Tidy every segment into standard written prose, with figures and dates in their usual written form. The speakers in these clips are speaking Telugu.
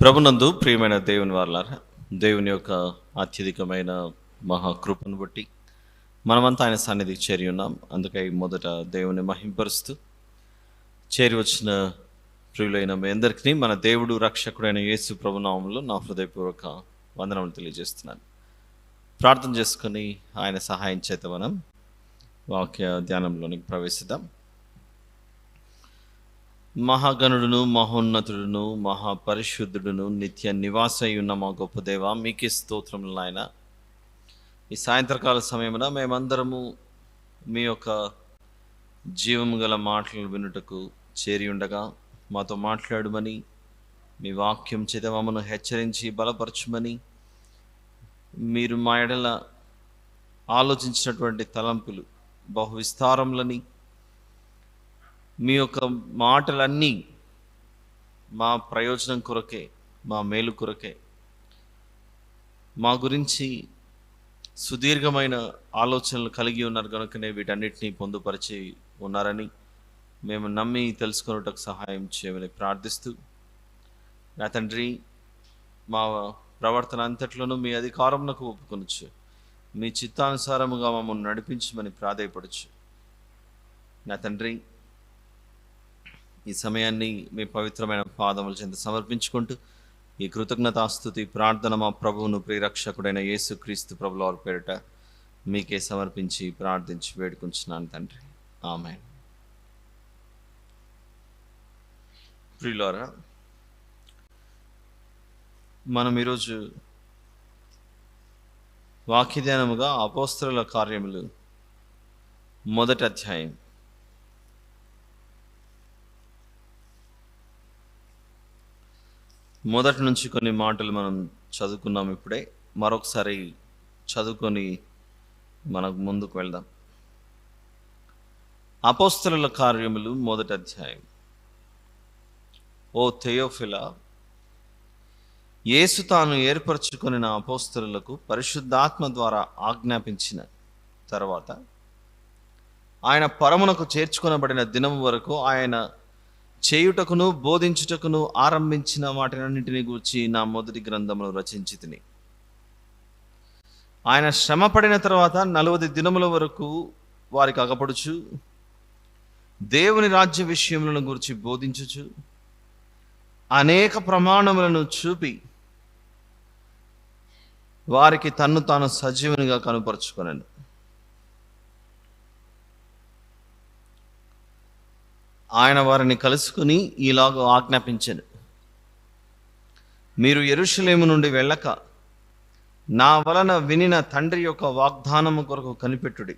ప్రభునందు ప్రియమైన దేవుని వారలారా, దేవుని యొక్క అత్యధికమైన మహాకృపను బట్టి మనమంతా ఆయన సన్నిధికి చేరి ఉన్నాం. అందుకై మొదట దేవుని మహింపరుస్తూ చేరి వచ్చిన ప్రియులైన మీ అందరికీ మన దేవుడు రక్షకుడైన యేసు ప్రభునామంలో నా హృదయపూర్వక వందనములు తెలియజేస్తున్నాను. ప్రార్థన చేసుకొని ఆయన సహాయం చేత మనం వాక్య ధ్యానంలోనికి ప్రవేశిద్దాం. మహాగణుడును, మహోన్నతుడును, మహాపరిశుద్ధుడును, నిత్య నివాసై ఉన్న మా గొప్ప దేవ, మీకే స్తోత్రములు నాయన. ఈ సాయంత్రకాల సమయమున మేమందరము మీ యొక్క జీవము గల మాటలు వినుటకు చేరి ఉండగా మాతో మాట్లాడమని, మీ వాక్యం చేత మమ్మను హెచ్చరించి బలపరచుమని, మీరు మా ఎడల ఆలోచించినటువంటి తలంపులు బహు విస్తారములని, మీ యొక్క మాటలన్నీ మా ప్రయోజనం కొరకే, మా మేలు కొరకే, మా గురించి సుదీర్ఘమైన ఆలోచనలు కలిగి ఉన్నారు కనుకనే వీటన్నిటినీ పొందుపరిచి ఉన్నారని మేము నమ్మి తెలుసుకున్నటకు సహాయం చేయమని ప్రార్థిస్తూ, నా తండ్రి, మా ప్రవర్తన అంతట్లోనూ మీ అధికారమునకు ఒప్పుకొనొచ్చు, మీ చిత్తానుసారముగా మమ్మల్ని నడిపించమని ప్రాధేయపడచ్చు. నా తండ్రి, ఈ సమయాన్ని మీ పవిత్రమైన పాదముల చెంత సమర్పించుకుంటూ ఈ కృతజ్ఞతాస్తుతి ప్రార్థన మా ప్రభువును ప్రియరక్షకుడైన యేసుక్రీస్తు ప్రభుల వారి పేరిట మీకే సమర్పించి ప్రార్థించి వేడుకుంటున్నాను తండ్రి, ఆమేన్. ప్రియులారా, మనం ఈరోజు వాక్యధ్యానముగా అపోస్తలుల కార్యములు మొదటి అధ్యాయం మొదటి నుంచి కొన్ని మాటలు మనం చదువుకున్నాం. ఇప్పుడే మరొకసారి చదువుకొని మనకు ముందుకు వెళ్దాం. అపోస్తలుల కార్యములు మొదటి అధ్యాయం. ఓ థెయోఫిలా, యేసు తాను ఏర్పరచుకొని నా అపోస్తలులకు పరిశుద్ధాత్మ ద్వారా ఆజ్ఞాపించిన తర్వాత ఆయన పరమునకు చేర్చుకొనబడిన దినం వరకు ఆయన చేయుటకును బోధించుటకును ఆరంభించిన వాటినన్నింటినీ గూర్చి నా మొదటి గ్రంథమును రచించి తిని, ఆయన శ్రమ పడిన తర్వాత 40 దినముల వరకు వారికి అగపడుచు దేవుని రాజ్య విషయములను గురించి బోధించుచు అనేక ప్రమాణములను చూపి వారికి తన్ను తాను సజీవునిగా కనుపరుచుకొనెను. ఆయన వారిని కలుసుకుని ఈలాగ ఆజ్ఞాపించెను: మీరు యెరూషలేము నుండి వెళ్ళక నా వలన వినిన తండ్రి యొక్క వాగ్దానము కొరకు కనిపెట్టుడి.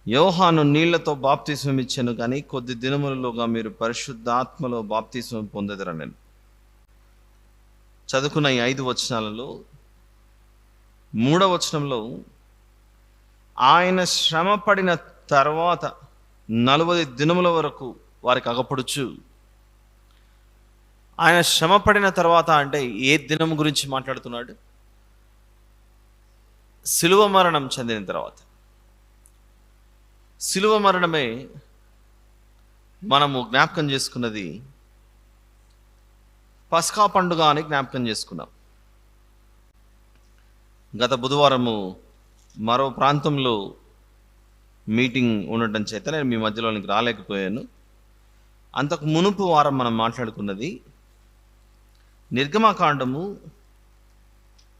యోహాను నీళ్లతో బాప్తిస్మం ఇచ్చెను, కానీ కొద్ది దినములలోగా మీరు పరిశుద్ధాత్మలో బాప్తిస్మం పొందెదరనెను. చదువుకున్న ఈ 5 వచనాలలో 3వ వచనంలో ఆయన శ్రమ పడిన తర్వాత 40 దినముల వరకు వారికి అగపడుచు, ఆయన శ్రమ పడిన తర్వాత అంటే ఏ దినం గురించి మాట్లాడుతున్నాడు? శిలువ మరణం చెందిన తర్వాత. శిలువ మరణమే మనము జ్ఞాపకం చేసుకున్నది. పస్కా పండుగ అని జ్ఞాపకం చేసుకున్నాం. గత బుధవారము మరో ప్రాంతంలో మీటింగ్ ఉండటం చేత నేను మీ మధ్యలోనికి రాలేకపోయాను. అంతకు మునుపు వారం మనం మాట్లాడుకున్నది నిర్గమకాండము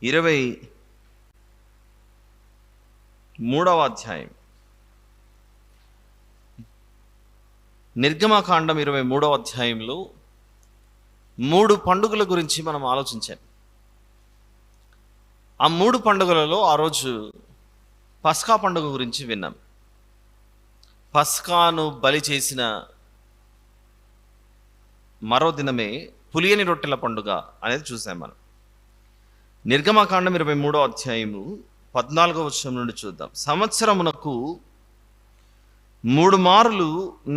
23వ అధ్యాయం. నిర్గమకాండం 23వ అధ్యాయంలో 3 పండుగల గురించి మనం ఆలోచించాం. ఆ 3 పండుగలలో ఆ రోజు పస్కా పండుగ గురించి విన్నాం. పస్కాను బలి చేసిన మరో దినమే పులియని రొట్టెల పండుగ అనేది చూసాం మనం. నిర్గమకాండం 23వ అధ్యాయము 14వ వచనం నుండి చూద్దాం. సంవత్సరమునకు 3 మారులు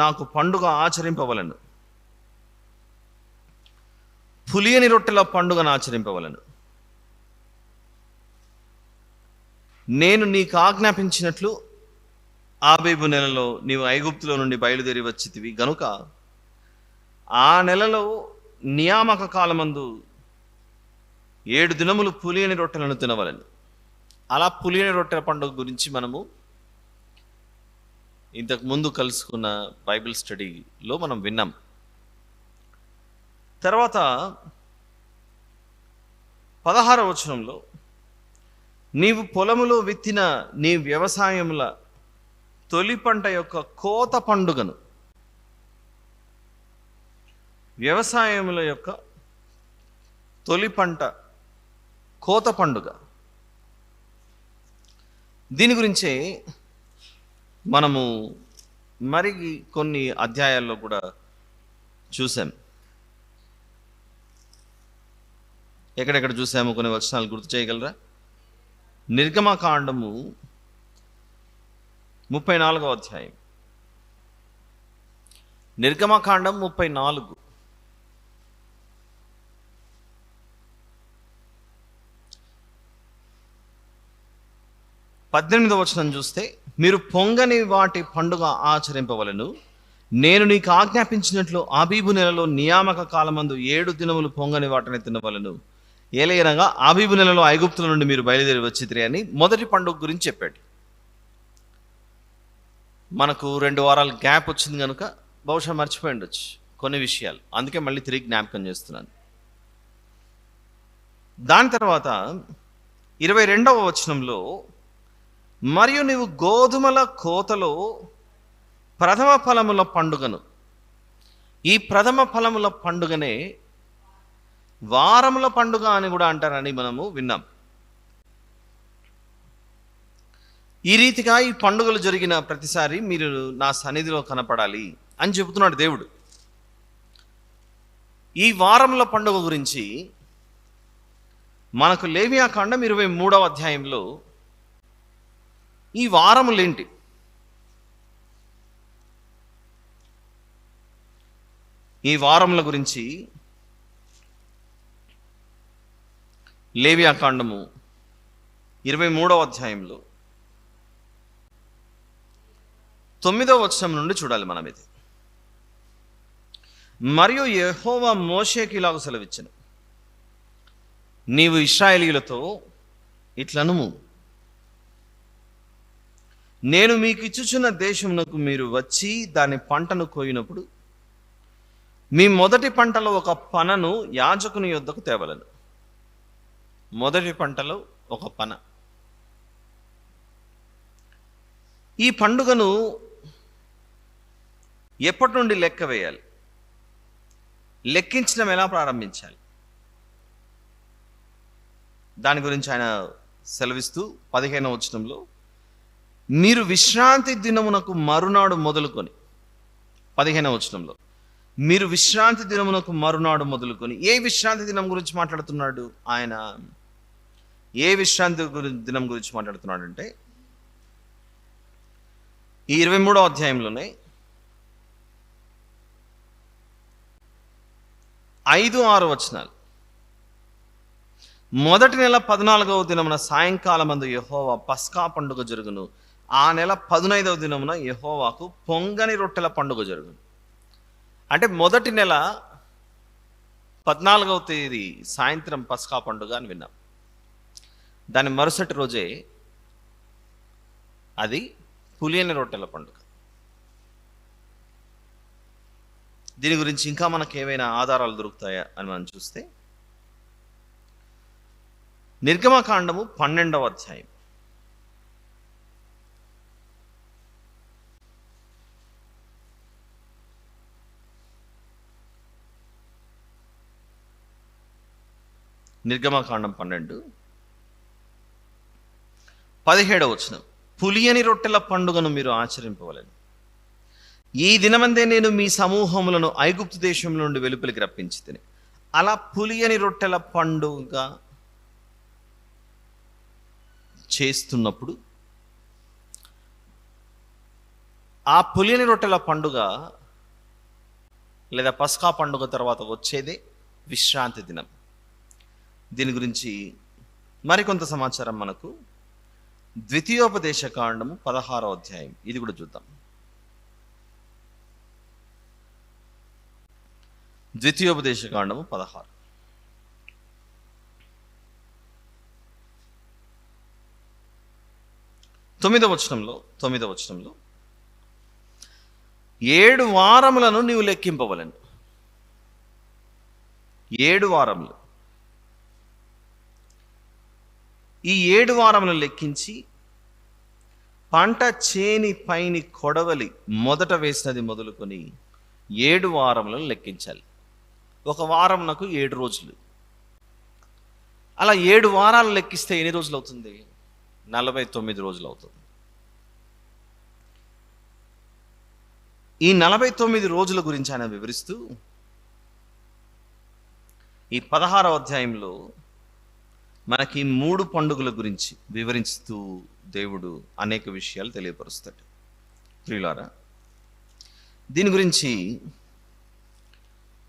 నాకు పండుగ ఆచరింపవలను, పులియని రొట్టెల పండుగను ఆచరింపవలను. నేను నీకు ఆజ్ఞాపించినట్లు ఆబేబు నెలలో నీవు ఐగుప్తులో నుండి బయలుదేరి వచ్చితివి గనుక ఆ నెలలో నియామక కాలమందు 7 దినములు పులియని రొట్టెలను తినవలెను. అలా పులియని రొట్టెల పండుగ గురించి మనము ఇంతకు ముందు కలుసుకున్న బైబిల్ స్టడీలో మనం విన్నాం. తర్వాత 16వ వచనంలో, నీవు పొలములో విత్తిన నీ వ్యవసాయముల తొలి పంట యొక్క కోత పండుగను, వ్యవసాయముల యొక్క తొలి పంట కోత పండుగ, దీని గురించే మనము మరి కొన్ని అధ్యాయాల్లో కూడా చూసాం. ఎక్కడెక్కడ చూసాము కొన్ని వచనాలు గుర్తు చేయగలరా? నిర్గమకాండము 34వ అధ్యాయం. నిర్గమకాండం 34. 18వ వచనం చూస్తే, మీరు పొంగని వాటి పండుగ ఆచరింపవలను, నేను నీకు ఆజ్ఞాపించినట్లు ఆబీబు నెలలో నియామక కాలమందు 7 దినములు పొంగని వాటిని తినవలను. ఏలయనగా ఆబీబు నెలలో ఐగుప్తుల నుండి మీరు బయలుదేరి వచ్చితిరి అని మొదటి పండుగ గురించి చెప్పాడు. మనకు 2 వారాలు గ్యాప్ వచ్చింది కనుక బహుశా మర్చిపోయి ఉండొచ్చు కొన్ని విషయాలు, అందుకే మళ్ళీ తిరిగి జ్ఞాపకం చేస్తున్నాను. దాని తర్వాత 22వ వచనంలో, మరియు నీవు గోధుమల కోతలో ప్రథమ ఫలముల పండుగను, ఈ ప్రథమ ఫలముల పండుగనే వారముల పండుగ అని కూడా అంటారని మనము విన్నాం. ఈ రీతిగా ఈ పండుగలు జరిగిన ప్రతిసారి మీరు నా సన్నిధిలో కనపడాలి అని చెబుతున్నాడు దేవుడు. ఈ వారముల పండుగ గురించి మనకు లేవియాకాండం 23వ అధ్యాయంలో ఈ వారములేంటి, ఈ వారముల గురించి లేవియాకాండము 23వ అధ్యాయంలో 9వ వచనం నుండి చూడాలి మనం ఇది. మరియు యెహోవా మోషేకి ఇలాగ సెలవిచ్చెను, నీవు ఇశ్రాయేలీయులతో ఇట్లనుము, నేను మీకు ఇచ్చుచున్న దేశమునకు మీరు వచ్చి దాని పంటను కోయినప్పుడు మీ మొదటి పంటలో ఒక పనను యాజకుని యొద్దకు తేవలను. మొదటి పంటలో ఒక పన. ఈ పండుగను ఎప్పటి నుండి లెక్క వేయాలి, లెక్కించడం ఎలా ప్రారంభించాలి, దాని గురించి ఆయన సెలవిస్తూ 15వ వచనంలో, మీరు విశ్రాంతి దినమునకు మరునాడు మొదలుకొని, 15వ వచనంలో, మీరు విశ్రాంతి దినమునకు మరునాడు మొదలుకొని, ఏ విశ్రాంతి దినం గురించి మాట్లాడుతున్నాడు ఆయన? ఏ విశ్రాంతి దినం గురించి మాట్లాడుతున్నాడు అంటే, ఈ 23వ అధ్యాయంలోనే 5-6 వచనాలు. మొదటి నెల 14వ దినమున సాయంకాలమందు యెహోవా పస్కా పండుగ జరుగును. ఆ నెల 15వ దినమున యెహోవాకు పొంగని రొట్టెల పండుగ జరుగును. అంటే మొదటి నెల 14వ తేదీ సాయంత్రం పస్కా పండుగ అని విన్నాం. దాని మరుసటి రోజే అది పులియని రొట్టెల పండుగ. దీని గురించి ఇంకా మనకు ఏవైనా ఆధారాలు దొరుకుతాయా అని మనం చూస్తే, నిర్గమకాండము 12వ అధ్యాయం. నిర్గమకాండం 12, 17వ వచనం, పులియని రొట్టెల పండుగను మీరు ఆచరింపవలెను. ఈ దినమందే నేను మీ సమూహములను ఐగుప్తు దేశం నుండి వెలుపలికి రప్పించితిని. అలా పులియని రొట్టెల పండుగ చేస్తున్నప్పుడు, ఆ పులియని రొట్టెల పండుగ లేదా పస్కా పండుగ తర్వాత వచ్చేదే విశ్రాంతి దినం. దీని గురించి మరికొంత సమాచారం మనకు ద్వితీయోపదేశ కాండము 16వ అధ్యాయం, ఇది కూడా చూద్దాం. ద్వితీయోపదేశకాండము 16. తొమ్మిదవ వచనంలో 7 వారములను నీవు లెక్కింపవలెను. 7 వారములు. ఈ 7 వారములను లెక్కించి పంట చేని పైని కొడవలి మొదట వేసినది మొదలుకొని 7 వారములను లెక్కించాలి. ఒక వారమునకు 7 రోజులు. అలా 7 వారాలు లెక్కిస్తే ఎన్ని రోజులు అవుతుంది? 49 రోజులు అవుతుంది. ఈ 49 రోజుల గురించి ఆయన వివరిస్తూ ఈ 16వ అధ్యాయంలో మనకి 3 పండుగల గురించి వివరిస్తూ దేవుడు అనేక విషయాలు తెలియపరుస్తాడు. ప్రియులారా, దీని గురించి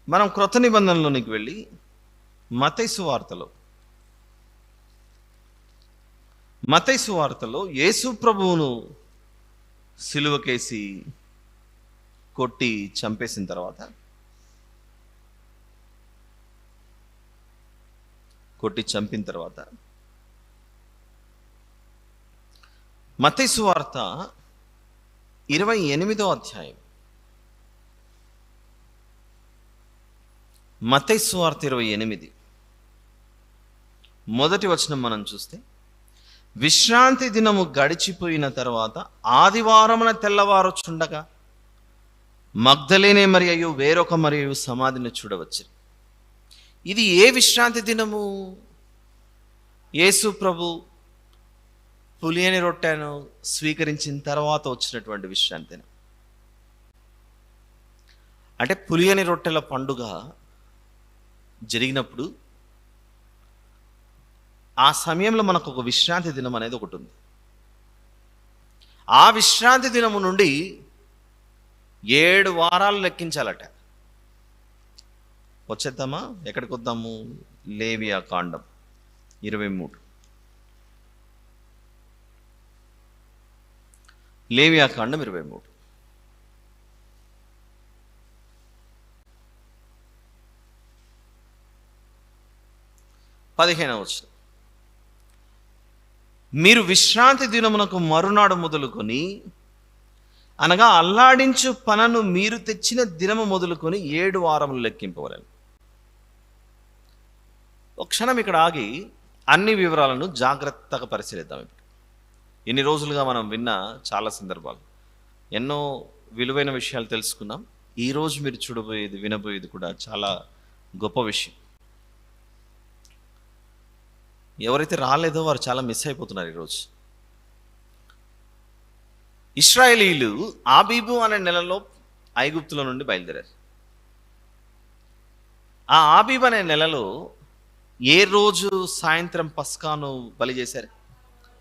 మనం క్రొత్త నిబంధనలోనికి వెళ్ళి మత్తయి సువార్తలో యేసు ప్రభువును సిలువకేసి కొట్టి చంపేసిన తర్వాత మత్తయి సువార్త 28వ అధ్యాయం. మత్తయి సువార్త 28 మొదటి వచనం మనం చూస్తే, విశ్రాంతి దినము గడిచిపోయిన తర్వాత ఆదివారమున తెల్లవారుచుండగా మగ్దలేనే మరియయు వేరొక మరియయు సమాధిని చూడవచ్చు. ఇది ఏ విశ్రాంతి దినము? యేసు ప్రభు పులియని రొట్టెను స్వీకరించిన తర్వాత వచ్చినటువంటి విశ్రాంతి దినం. అంటే పులియని రొట్టెల పండుగ జరిగినప్పుడు ఆ సమయంలో మనకు ఒక విశ్రాంతి దినం అనేది ఒకటి ఉంది. ఆ విశ్రాంతి దినము నుండి 7 వారాలు లెక్కించాలట. వచ్చేద్దామా? ఎక్కడికి వద్దాము? లేవియా కాండం 23. లేవియా కాండం 23. వచనం, మీరు విశ్రాంతి దినమునకు మరునాడు మొదలుకొని, అనగా అల్లాడించు పనను మీరు తెచ్చిన దినము మొదలుకొని 7 వారములు లెక్కింపవలెను. ఒక క్షణం ఇక్కడ ఆగి అన్ని వివరాలను జాగ్రత్తగా పరిశీలిద్దాం. ఇప్పుడు ఎన్ని రోజులుగా మనం విన్న చాలా సందర్భాలు, ఎన్నో విలువైన విషయాలు తెలుసుకున్నాం. ఈరోజు మీరు వినబోయేది కూడా చాలా గొప్ప విషయం. ఎవరైతే రాలేదో వారు చాలా మిస్ అయిపోతున్నారు ఈరోజు. ఇశ్రాయేలీలు ఆబీబు అనే నెలలో ఐగుప్తుల నుండి బయలుదేరారు. ఆ ఆబీబు అనే నెలలో ఏ రోజు సాయంత్రం పస్కాను బలి చేశారు?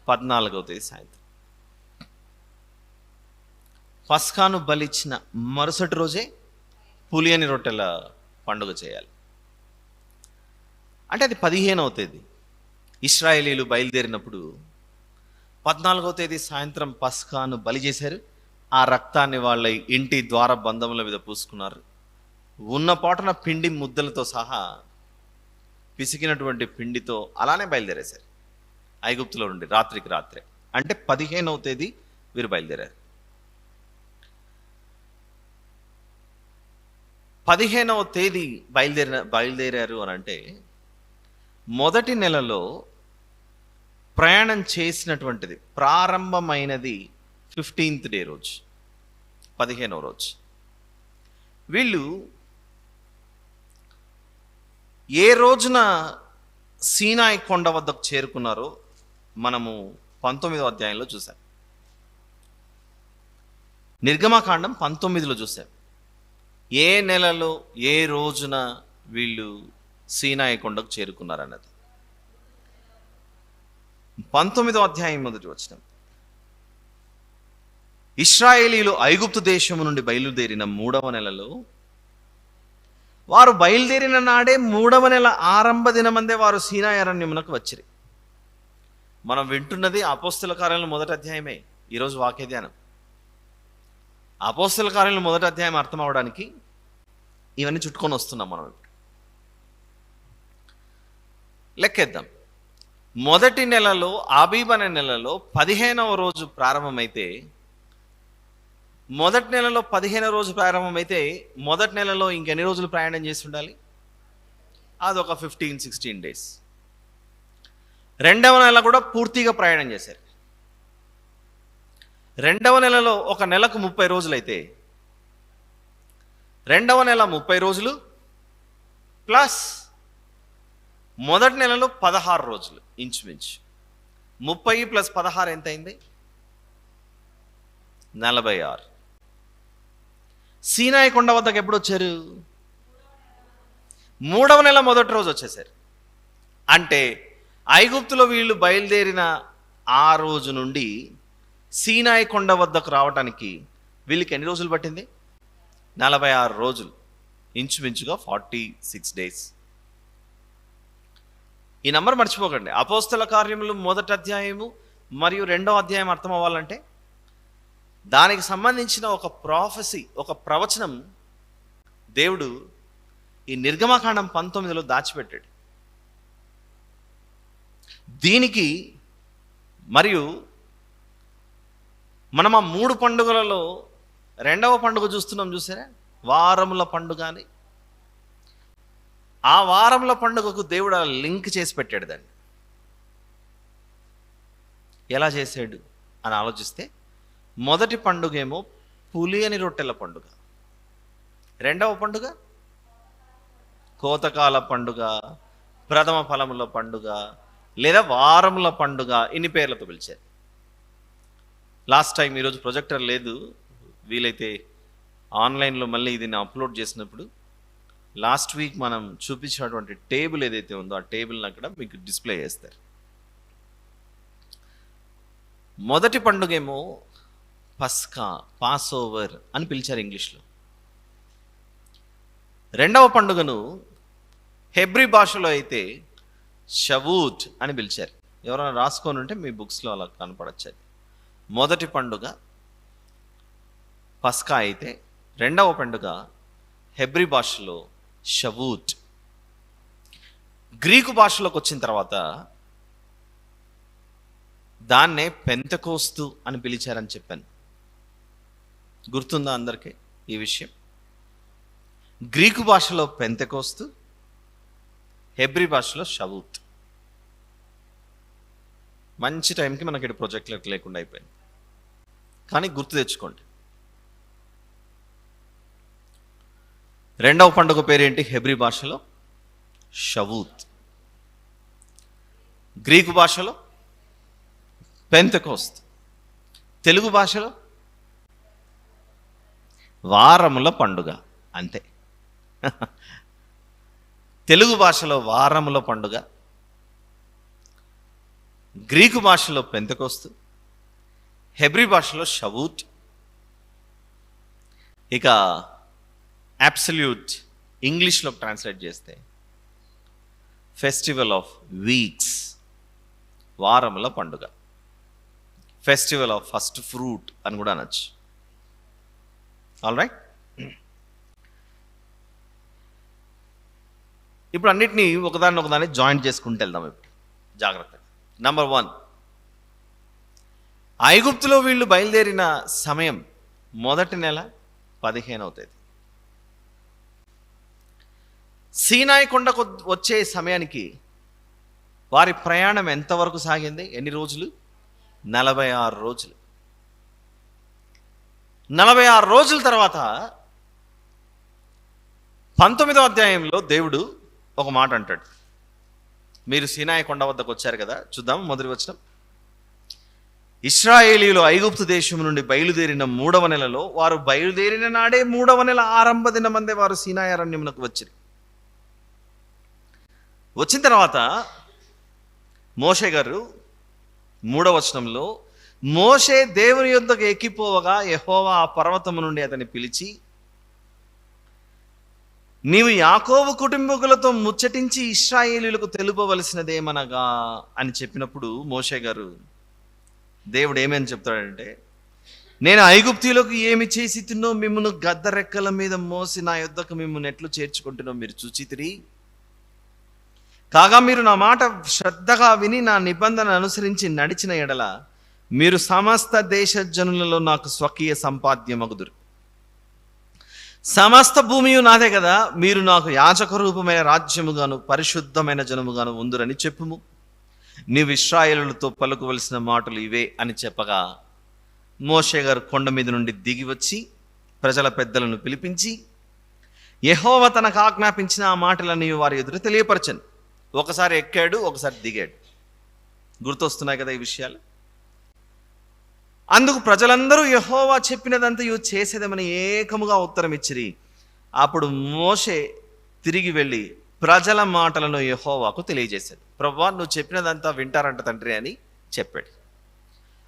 14వ తేదీ సాయంత్రం. పస్కాను బలిచ్చిన మరుసటి రోజే పులియని రొట్టెల పండుగ చేయాలి. అంటే అది 15వ తేదీ. ఇశ్రాయేలీలు బయలుదేరినప్పుడు 14వ తేదీ సాయంత్రం పస్కాను బలి చేశారు. ఆ రక్తాన్ని వాళ్ళ ఇంటి ద్వార బంధముల మీద పూసుకున్నారు. ఉన్న పాటున పిండి ముద్దలతో సహా పిసికినటువంటి పిండితో అలానే బయలుదేరేశారు ఐగుప్తులో నుండి రాత్రికి రాత్రే. అంటే 15వ తేదీ వీరు బయలుదేరారు. 15వ తేదీ బయలుదేరారు అని అంటే మొదటి నెలలో ప్రయాణం చేసినటువంటిది ప్రారంభమైనది 15th డే రోజు, 15వ రోజు. వీళ్ళు ఏ రోజున సీనాయి కొండ వద్దకు చేరుకున్నారో మనము 19వ అధ్యాయంలో చూసాం. నిర్గమకాండం 19లో చూసాం. ఏ నెలలో ఏ రోజున వీళ్ళు సీనాయి కొండకు చేరుకున్నారన్నది. 19వ అధ్యాయం మొదటి వచనం, ఇశ్రాయేలీలు ఐగుప్తు దేశము నుండి బయలుదేరిన 3వ నెలలో, వారు బయలుదేరిన నాడే 3వ నెల ఆరంభ దినమందే వారు సీనాయి అరణ్యమునకు వచ్చిరి. మనం వింటున్నది అపోస్తల కార్యాలు 1వ అధ్యాయమే. ఈరోజు వాక్య ధ్యానం. అపోస్తల కార్యాలు 1వ అధ్యాయం అర్థం అవడానికి ఇవన్నీ చుట్టుకొని వస్తున్నాం మనం. లెక్కేద్దాం. మొదటి నెలలో, ఆబీబ్ అనే నెలలో 15వ రోజు ప్రారంభమైతే, మొదటి నెలలో 15వ రోజు ప్రారంభమైతే మొదటి నెలలో ఇంకెన్ని రోజులు ప్రయాణం చేసి ఉండాలి? అదొక 15-16 డేస్. రెండవ నెల కూడా పూర్తిగా ప్రయాణం చేశారు. రెండవ నెలలో ఒక నెలకు 30 రోజులైతే రెండవ నెల 30 రోజులు ప్లస్ మొదటి నెలలో 16 రోజులు ఇంచుమించు. 30 + 16 ఎంత అయింది? 46. సీనాయి కొండ వద్దకు ఎప్పుడు వచ్చారు? 3వ నెల మొదటి రోజు వచ్చేసారు. అంటే ఐగుప్తులో వీళ్ళు బయలుదేరిన ఆ రోజు నుండి సీనాయి కొండ వద్దకు రావడానికి వీళ్ళకి ఎన్ని రోజులు పట్టింది? 46 రోజులు, ఇంచుమించుగా 46 డేస్. ఈ నంబర్ మర్చిపోకండి. అపోస్తల కార్యములు 1వ అధ్యాయము మరియు 2వ అధ్యాయం అర్థం అవ్వాలంటే దానికి సంబంధించిన ఒక ప్రాఫెసీ, ఒక ప్రవచనం దేవుడు ఈ నిర్గమకాండం 19లో దాచిపెట్టాడు. దీనికి మరియు మనం ఆ 3 పండుగలలో 2వ పండుగ చూస్తున్నాం, చూసారా? వారముల పండుగ అని. ఆ వారముల పండుగకు దేవుడు లింక్ చేసి పెట్టాడు. దాన్ని ఎలా చేశాడు అని ఆలోచిస్తే, మొదటి పండుగ ఏమో పులియని రొట్టెల పండుగ, రెండవ పండుగ కోతకాల పండుగ, ప్రథమ ఫలముల పండుగ లేదా వారముల పండుగ, ఇన్ని పేర్లతో పిలిచారు. లాస్ట్ టైం, ఈరోజు ప్రొజెక్టర్ లేదు, వీలైతే ఆన్లైన్లో మళ్ళీ దీన్ని అప్లోడ్ చేసినప్పుడు లాస్ట్ వీక్ మనం చూపించినటువంటి టేబుల్ ఏదైతే ఉందో ఆ టేబుల్ని అక్కడ మీకు డిస్ప్లే చేస్తారు. మొదటి పండుగ ఏమో పస్కా, పాస్ ఓవర్ అని పిలిచారు ఇంగ్లీష్లో. రెండవ పండుగను హెబ్రీ భాషలో అయితే షవూత్ అని పిలిచారు. ఎవరైనా రాసుకొని ఉంటే మీ బుక్స్లో అలా కనపడచ్చు. మొదటి పండుగ పస్కా అయితే రెండవ పండుగ హెబ్రీ భాషలో షవూత్. గ్రీకు భాషలోకి వచ్చిన తర్వాత దాన్నే పెంతెకోస్తు అని పిలిచారని చెప్పాను. గుర్తుందా అందరికీ ఈ విషయం? గ్రీకు భాషలో పెంతెకోస్తు, హెబ్రీ భాషలో షవూత్. మంచి టైంకి మనకి ఇక్కడ ప్రొజెక్ట్ లేకుండా అయిపోయింది, కానీ గుర్తు తెచ్చుకోండి. రెండవ పండుగ పేరేంటి? హెబ్రీ భాషలో షవూత్, గ్రీకు భాషలో పెంతెకోస్తు, తెలుగు భాషలో వారముల పండుగ. అంతే. తెలుగు భాషలో వారముల పండుగ, గ్రీకు భాషలో పెంతెకోస్తు, హెబ్రీ భాషలో షవూత్. ఇక అబ్సల్యూట్ ఇంగ్లీష్లో ట్రాన్స్లేట్ చేస్తే ఫెస్టివల్ ఆఫ్ వీక్స్, వారముల పండుగ, ఫెస్టివల్ ఆఫ్ ఫస్ట్ ఫ్రూట్ అని కూడా అనొచ్చు. All right. ఇప్పుడు అన్నిటినీ ఒకదాన్ని జాయింట్ చేసుకుంటూ వెళ్దాం. ఇప్పుడు జాగ్రత్తగా. నంబర్ 1, ఐగుప్తులో వీళ్ళు బయలుదేరిన సమయం మొదటి నెల 15వ తేదీ. సీనాయి కొండకు వచ్చే సమయానికి వారి ప్రయాణం ఎంతవరకు సాగింది? ఎన్ని రోజులు? 46 రోజులు. 46 రోజుల తర్వాత 19వ అధ్యాయంలో దేవుడు ఒక మాట అంటాడు. మీరు సీనాయి కొండ వద్దకు వచ్చారు కదా, చూద్దాం మొదటి వచనం. ఇశ్రాయేలీయులు ఐగుప్తు దేశం నుండి బయలుదేరిన 3వ నెలలో, వారు బయలుదేరిన నాడే 3వ నెల ఆరంభ దినమందే వారు సీనాయి అరణ్యమునకు వచ్చిరి. వచ్చిన తర్వాత మోషే గారు 3వ వచనంలో, మోషే దేవుని యొద్దకు ఎక్కిపోవగా యెహోవా ఆ పర్వతము నుండి అతన్ని పిలిచి, నీవు యాకోబు కుటుంబీకులతో ముచ్చటించి ఇశ్రాయేలీయులకు తెలుపవలసినదేమనగా అని చెప్పినప్పుడు మోషే గారు, దేవుడు ఏమని చెప్తాడంటే, నేను ఐగుప్తీయులకు ఏమి చేసి తిన్నో మిమ్మల్ని గద్ద రెక్కల మీద మోసి నా యొద్దకు మిమ్మల్ని ఎట్లు చేర్చుకుంటున్నో మీరు చూచితిరి. కాగా మీరు నా మాట శ్రద్ధగా విని నా నిబంధన అనుసరించి నడిచిన ఎడల మీరు సమస్త దేశ జనులలో నాకు స్వకీయ సంపాద్యమగుదురు. సమస్త భూమియు నాదే కదా, మీరు నాకు యాజక రూపమైన రాజ్యముగాను పరిశుద్ధమైన జనముగాను ఉందురని చెప్పుము. నీవు ఇశ్రాయేలులతో పలుకవలసిన మాటలు ఇవే అని చెప్పగా మోషే గారు కొండ మీద నుండి దిగి వచ్చి ప్రజల పెద్దలను పిలిపించి యెహోవా తనకు ఆజ్ఞాపించిన ఆ మాటలన్నీ వారి ఎదుట తెలియపరచను. ఒకసారి ఎక్కాడు, ఒకసారి దిగాడు. గుర్తొస్తున్నాయి కదా ఈ విషయాలు. అందుకు ప్రజలందరూ యెహోవా చెప్పినదంతయు చేసేదమని ఏకముగా ఉత్తరం ఇచ్చిరి. అప్పుడు మోషే తిరిగి వెళ్ళి ప్రజల మాటలను యెహోవాకు తెలియజేశాడు. ప్రభువా, నువ్వు చెప్పినదంతా వింటారంట తండ్రి అని చెప్పాడు.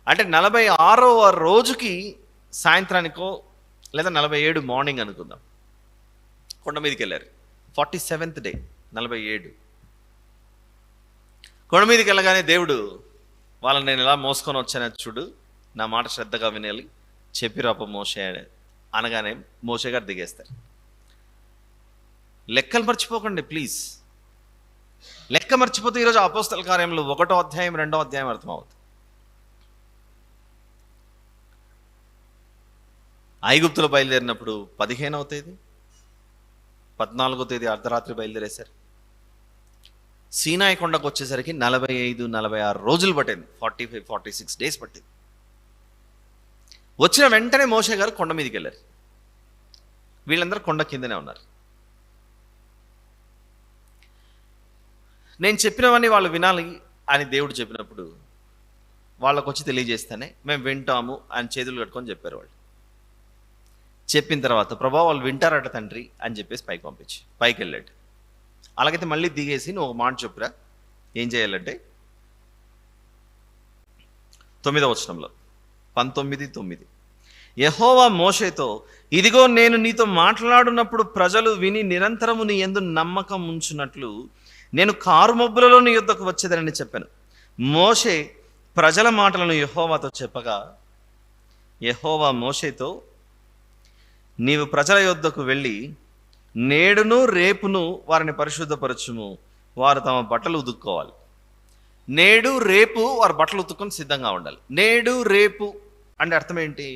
అంటే 46వ రోజుకి సాయంత్రానికో లేదా 47 మార్నింగ్ అనుకుందాం, కొండ మీదకి వెళ్ళారు. 47th డే, 47 కొండ మీదకి వెళ్ళగానే దేవుడు వాళ్ళని నేను ఎలా మోసుకొని వచ్చాను చూడు, నా మాట శ్రద్ధగా వినాలి, చెప్పిరాప మోషే అనగానే మోషే గారు దిగేస్తారు. లెక్కలు మర్చిపోకండి ప్లీజ్. లెక్క మర్చిపోతే ఈరోజు అపోస్తల కార్యంలో 1వ అధ్యాయం 2వ అధ్యాయం అర్థమవుతుంది. ఐగుప్తులో బయలుదేరినప్పుడు 15వ తేదీ, 14వ తేదీ అర్ధరాత్రి బయలుదేరేశారు. సీనాయి కొండకు వచ్చేసరికి 45-46 రోజులు పట్టింది. 45-46 డేస్ పట్టింది. వచ్చిన వెంటనే మోషే గారు కొండ మీదకి వెళ్ళారు. వీళ్ళందరూ కొండ కిందనే ఉన్నారు. నేను చెప్పినవన్నీ వాళ్ళు వినాలి అని దేవుడు చెప్పినప్పుడు వాళ్ళకు వచ్చి తెలియజేస్తానే మేము వింటాము అని చేతులు కట్టుకొని చెప్పారు. వాళ్ళు చెప్పిన తర్వాత ప్రభా వాళ్ళు వింటారట తండ్రి అని చెప్పేసి పైకి వెళ్ళాడు. అలాగైతే మళ్ళీ దిగేసి నువ్వు ఒక మాట చెప్పురా, ఏం చేయాలంటే 9వ వచనంలో 19:9 యెహోవా మోషేతో, ఇదిగో నేను నీతో మాట్లాడున్నప్పుడు ప్రజలు విని నిరంతరము నీ యందు నమ్మకం ఉంచున్నట్లు నేను కారుమబ్బులలో నీ యొద్దకు వచ్చేదనని చెప్పాను. మోషే ప్రజల మాటలను యెహోవాతో చెప్పగా యెహోవా మోషేతో, నీవు ప్రజల యొద్దకు వెళ్ళి నేడును రేపును వారిని పరిశుద్ధపరచుము, వారు తమ బట్టలు ఉతుక్కోవాలి. నేడు రేపు వారు బట్టలు ఉతుక్కొని సిద్ధంగా ఉండాలి. నేడు రేపు అంటే అర్థం ఏంటి?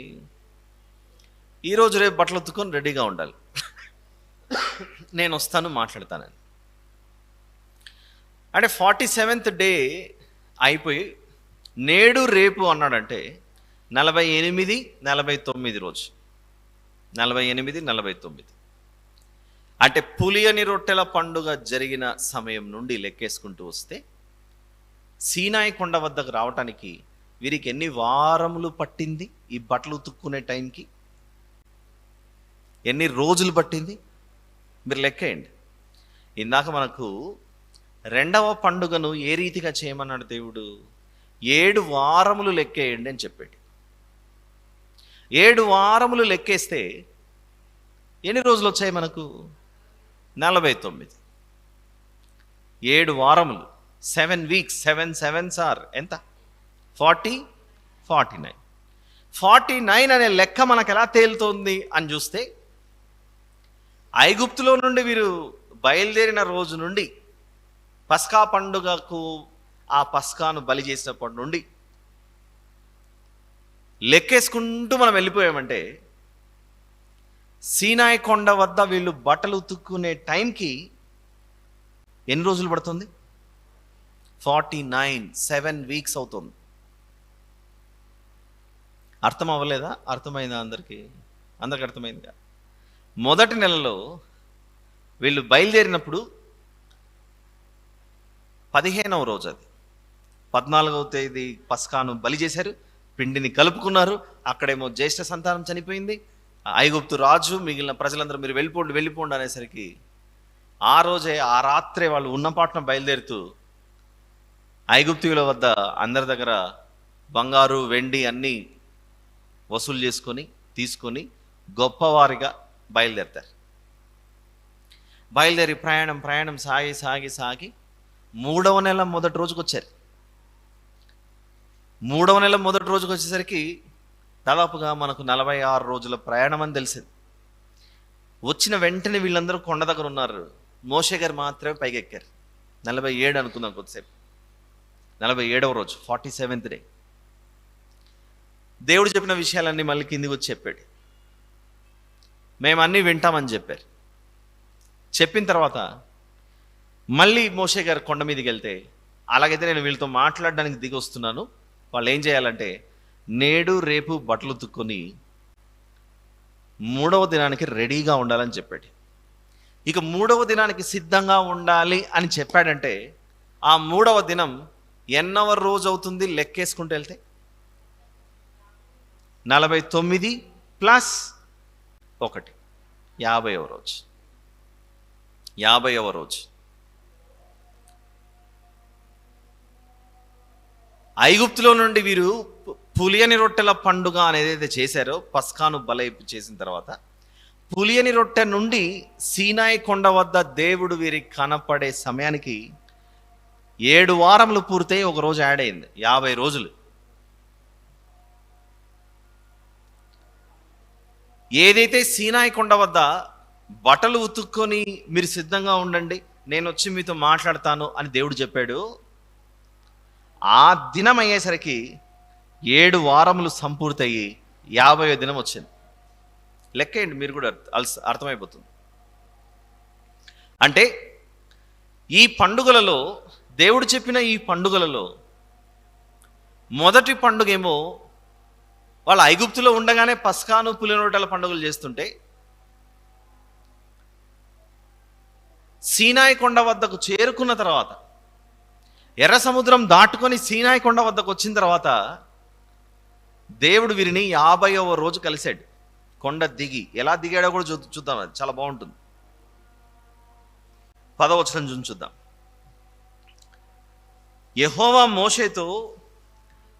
ఈరోజు రేపు బట్టలు ఉతుక్కొని రెడీగా ఉండాలి. నేను వస్తాను మాట్లాడతానని. అంటే 47th డే అయిపోయి నేడు రేపు అన్నాడంటే 48-49 రోజు, 48-49 అంటే పులియని రొట్టెల పండుగ జరిగిన సమయం నుండి లెక్కేసుకుంటూ వస్తే సీనాయి కొండ వద్దకు రావటానికి వీరికి ఎన్ని వారములు పట్టింది? ఈ బట్టలు ఉతుక్కునే టైంకి ఎన్ని రోజులు పట్టింది మీరు లెక్కేయండి. ఇందాక మనకు 2వ పండుగను ఏ రీతిగా చేయమన్నాడు దేవుడు? 7 వారములు లెక్కేయండి అని చెప్పాడు. 7 వారములు లెక్కేస్తే ఎన్ని రోజులు వచ్చాయి మనకు? 49. 7 వారములు, 7 వీక్స్, 7 sevens are ఎంత? 49. 49 అనే లెక్క మనకు ఎలా తేలుతోంది అని చూస్తే ఐగుప్తులో నుండి వీరు బయలుదేరిన రోజు నుండి పస్కా పండుగకు ఆ పస్కాను బలి చేసినప్పటి నుండి లెక్కేసుకుంటూ మనం వెళ్ళిపోయామంటే సీనాయి కొండ వద్ద వీళ్ళు బట్టలు ఉతుక్కునే టైంకి ఎన్ని రోజులు పడుతుంది? 49, 7 వీక్స్ అవుతుంది. అర్థం అవ్వలేదా? అర్థమైందా? అందరికీ అర్థమైందిగా. మొదటి నెలలో వీళ్ళు బయలుదేరినప్పుడు 15వ రోజు, అది 14వ తేదీ పస్కాను బలి చేశారు, పిండిని కలుపుకున్నారు. అక్కడేమో జ్యేష్ఠ సంతానం చనిపోయింది. ఐగుప్తు రాజు మిగిలిన ప్రజలందరూ మీరు వెళ్ళిపోండి అనేసరికి ఆ రోజే ఆ రాత్రే వాళ్ళు ఉన్నపాటున బయలుదేరుతూ ఐగుప్తీయుల వద్ద అందరి దగ్గర బంగారు వెండి అన్నీ వసూలు తీసుకొని గొప్పవారిగా బయలుదేరుతారు. బయలుదేరి ప్రయాణం సాగి 3వ నెల మొదటి రోజుకు వచ్చారు. 3వ నెల మొదటి రోజుకు వచ్చేసరికి దాదాపుగా మనకు 46 రోజుల ప్రయాణం అని తెలిసింది. వచ్చిన వెంటనే వీళ్ళందరూ కొండ దగ్గర ఉన్నారు. మోషే గారు మాత్రమే పైకి ఎక్కారు. 47 అనుకుందాం కొద్దిసేపు. 47వ రోజు, 47th డే. దేవుడు చెప్పిన విషయాలన్నీ మళ్ళీ కిందికి వచ్చి చెప్పాడు. మేము అన్నీ వింటామని చెప్పారు. చెప్పిన తర్వాత మళ్ళీ మోషే గారు కొండ మీదకి వెళ్తే, అలాగైతే నేను వీళ్ళతో మాట్లాడడానికి దిగి వస్తున్నాను, వాళ్ళు ఏం చేయాలంటే నేడు రేపు బట్టలు ఉతుక్కొని 3వ దినానికి రెడీగా ఉండాలని చెప్పాడు. ఇక 3వ దినానికి సిద్ధంగా ఉండాలి అని చెప్పాడంటే ఆ 3వ దినం ఎన్నవ రోజు అవుతుంది లెక్కేసుకుంటూ వెళ్తే 49 ప్లస్ 1 50వ రోజు. 50వ రోజు. ఐగుప్తులో నుండి వీరు పులియని రొట్టెల పండుగ అనేది చేశారో, పస్కాను బలి చేసిన తర్వాత పులియని రొట్టె నుండి సీనాయి కొండ వద్ద దేవుడు వీరికి కనపడే సమయానికి 7 వారములు పూర్తయి ఒక రోజు యాడ్ అయింది. 50 రోజులు. ఏదైతే సీనాయి కొండ వద్ద బట్టలు ఉతుక్కొని మీరు సిద్ధంగా ఉండండి, నేను వచ్చి మీతో మాట్లాడతాను అని దేవుడు చెప్పాడు, ఆ దినం అయ్యేసరికి 7 వారములు సంపూర్తయ్యి 50వ దినం వచ్చింది. లెక్కేయండి, మీరు కూడా అర్థమైపోతుంది. అంటే ఈ పండుగలలో, దేవుడు చెప్పిన ఈ పండుగలలో మొదటి పండుగ ఏమో వాళ్ళు ఐగుప్తులో ఉండగానే పస్కాను పులియని రొట్టెల పండుగలు చేస్తుంటే, సీనాయి కొండ వద్దకు చేరుకున్న తర్వాత, ఎర్ర సముద్రం దాటుకొని సీనాయి కొండ వద్దకు వచ్చిన తర్వాత దేవుడు వీరిని 50వ రోజు కలిశాడు. కొండ దిగి ఎలా దిగాడో కూడా చూద్దాం, అది చాలా బాగుంటుంది. 10వ వచనం చూద్దాం. యెహోవా మోషేతో,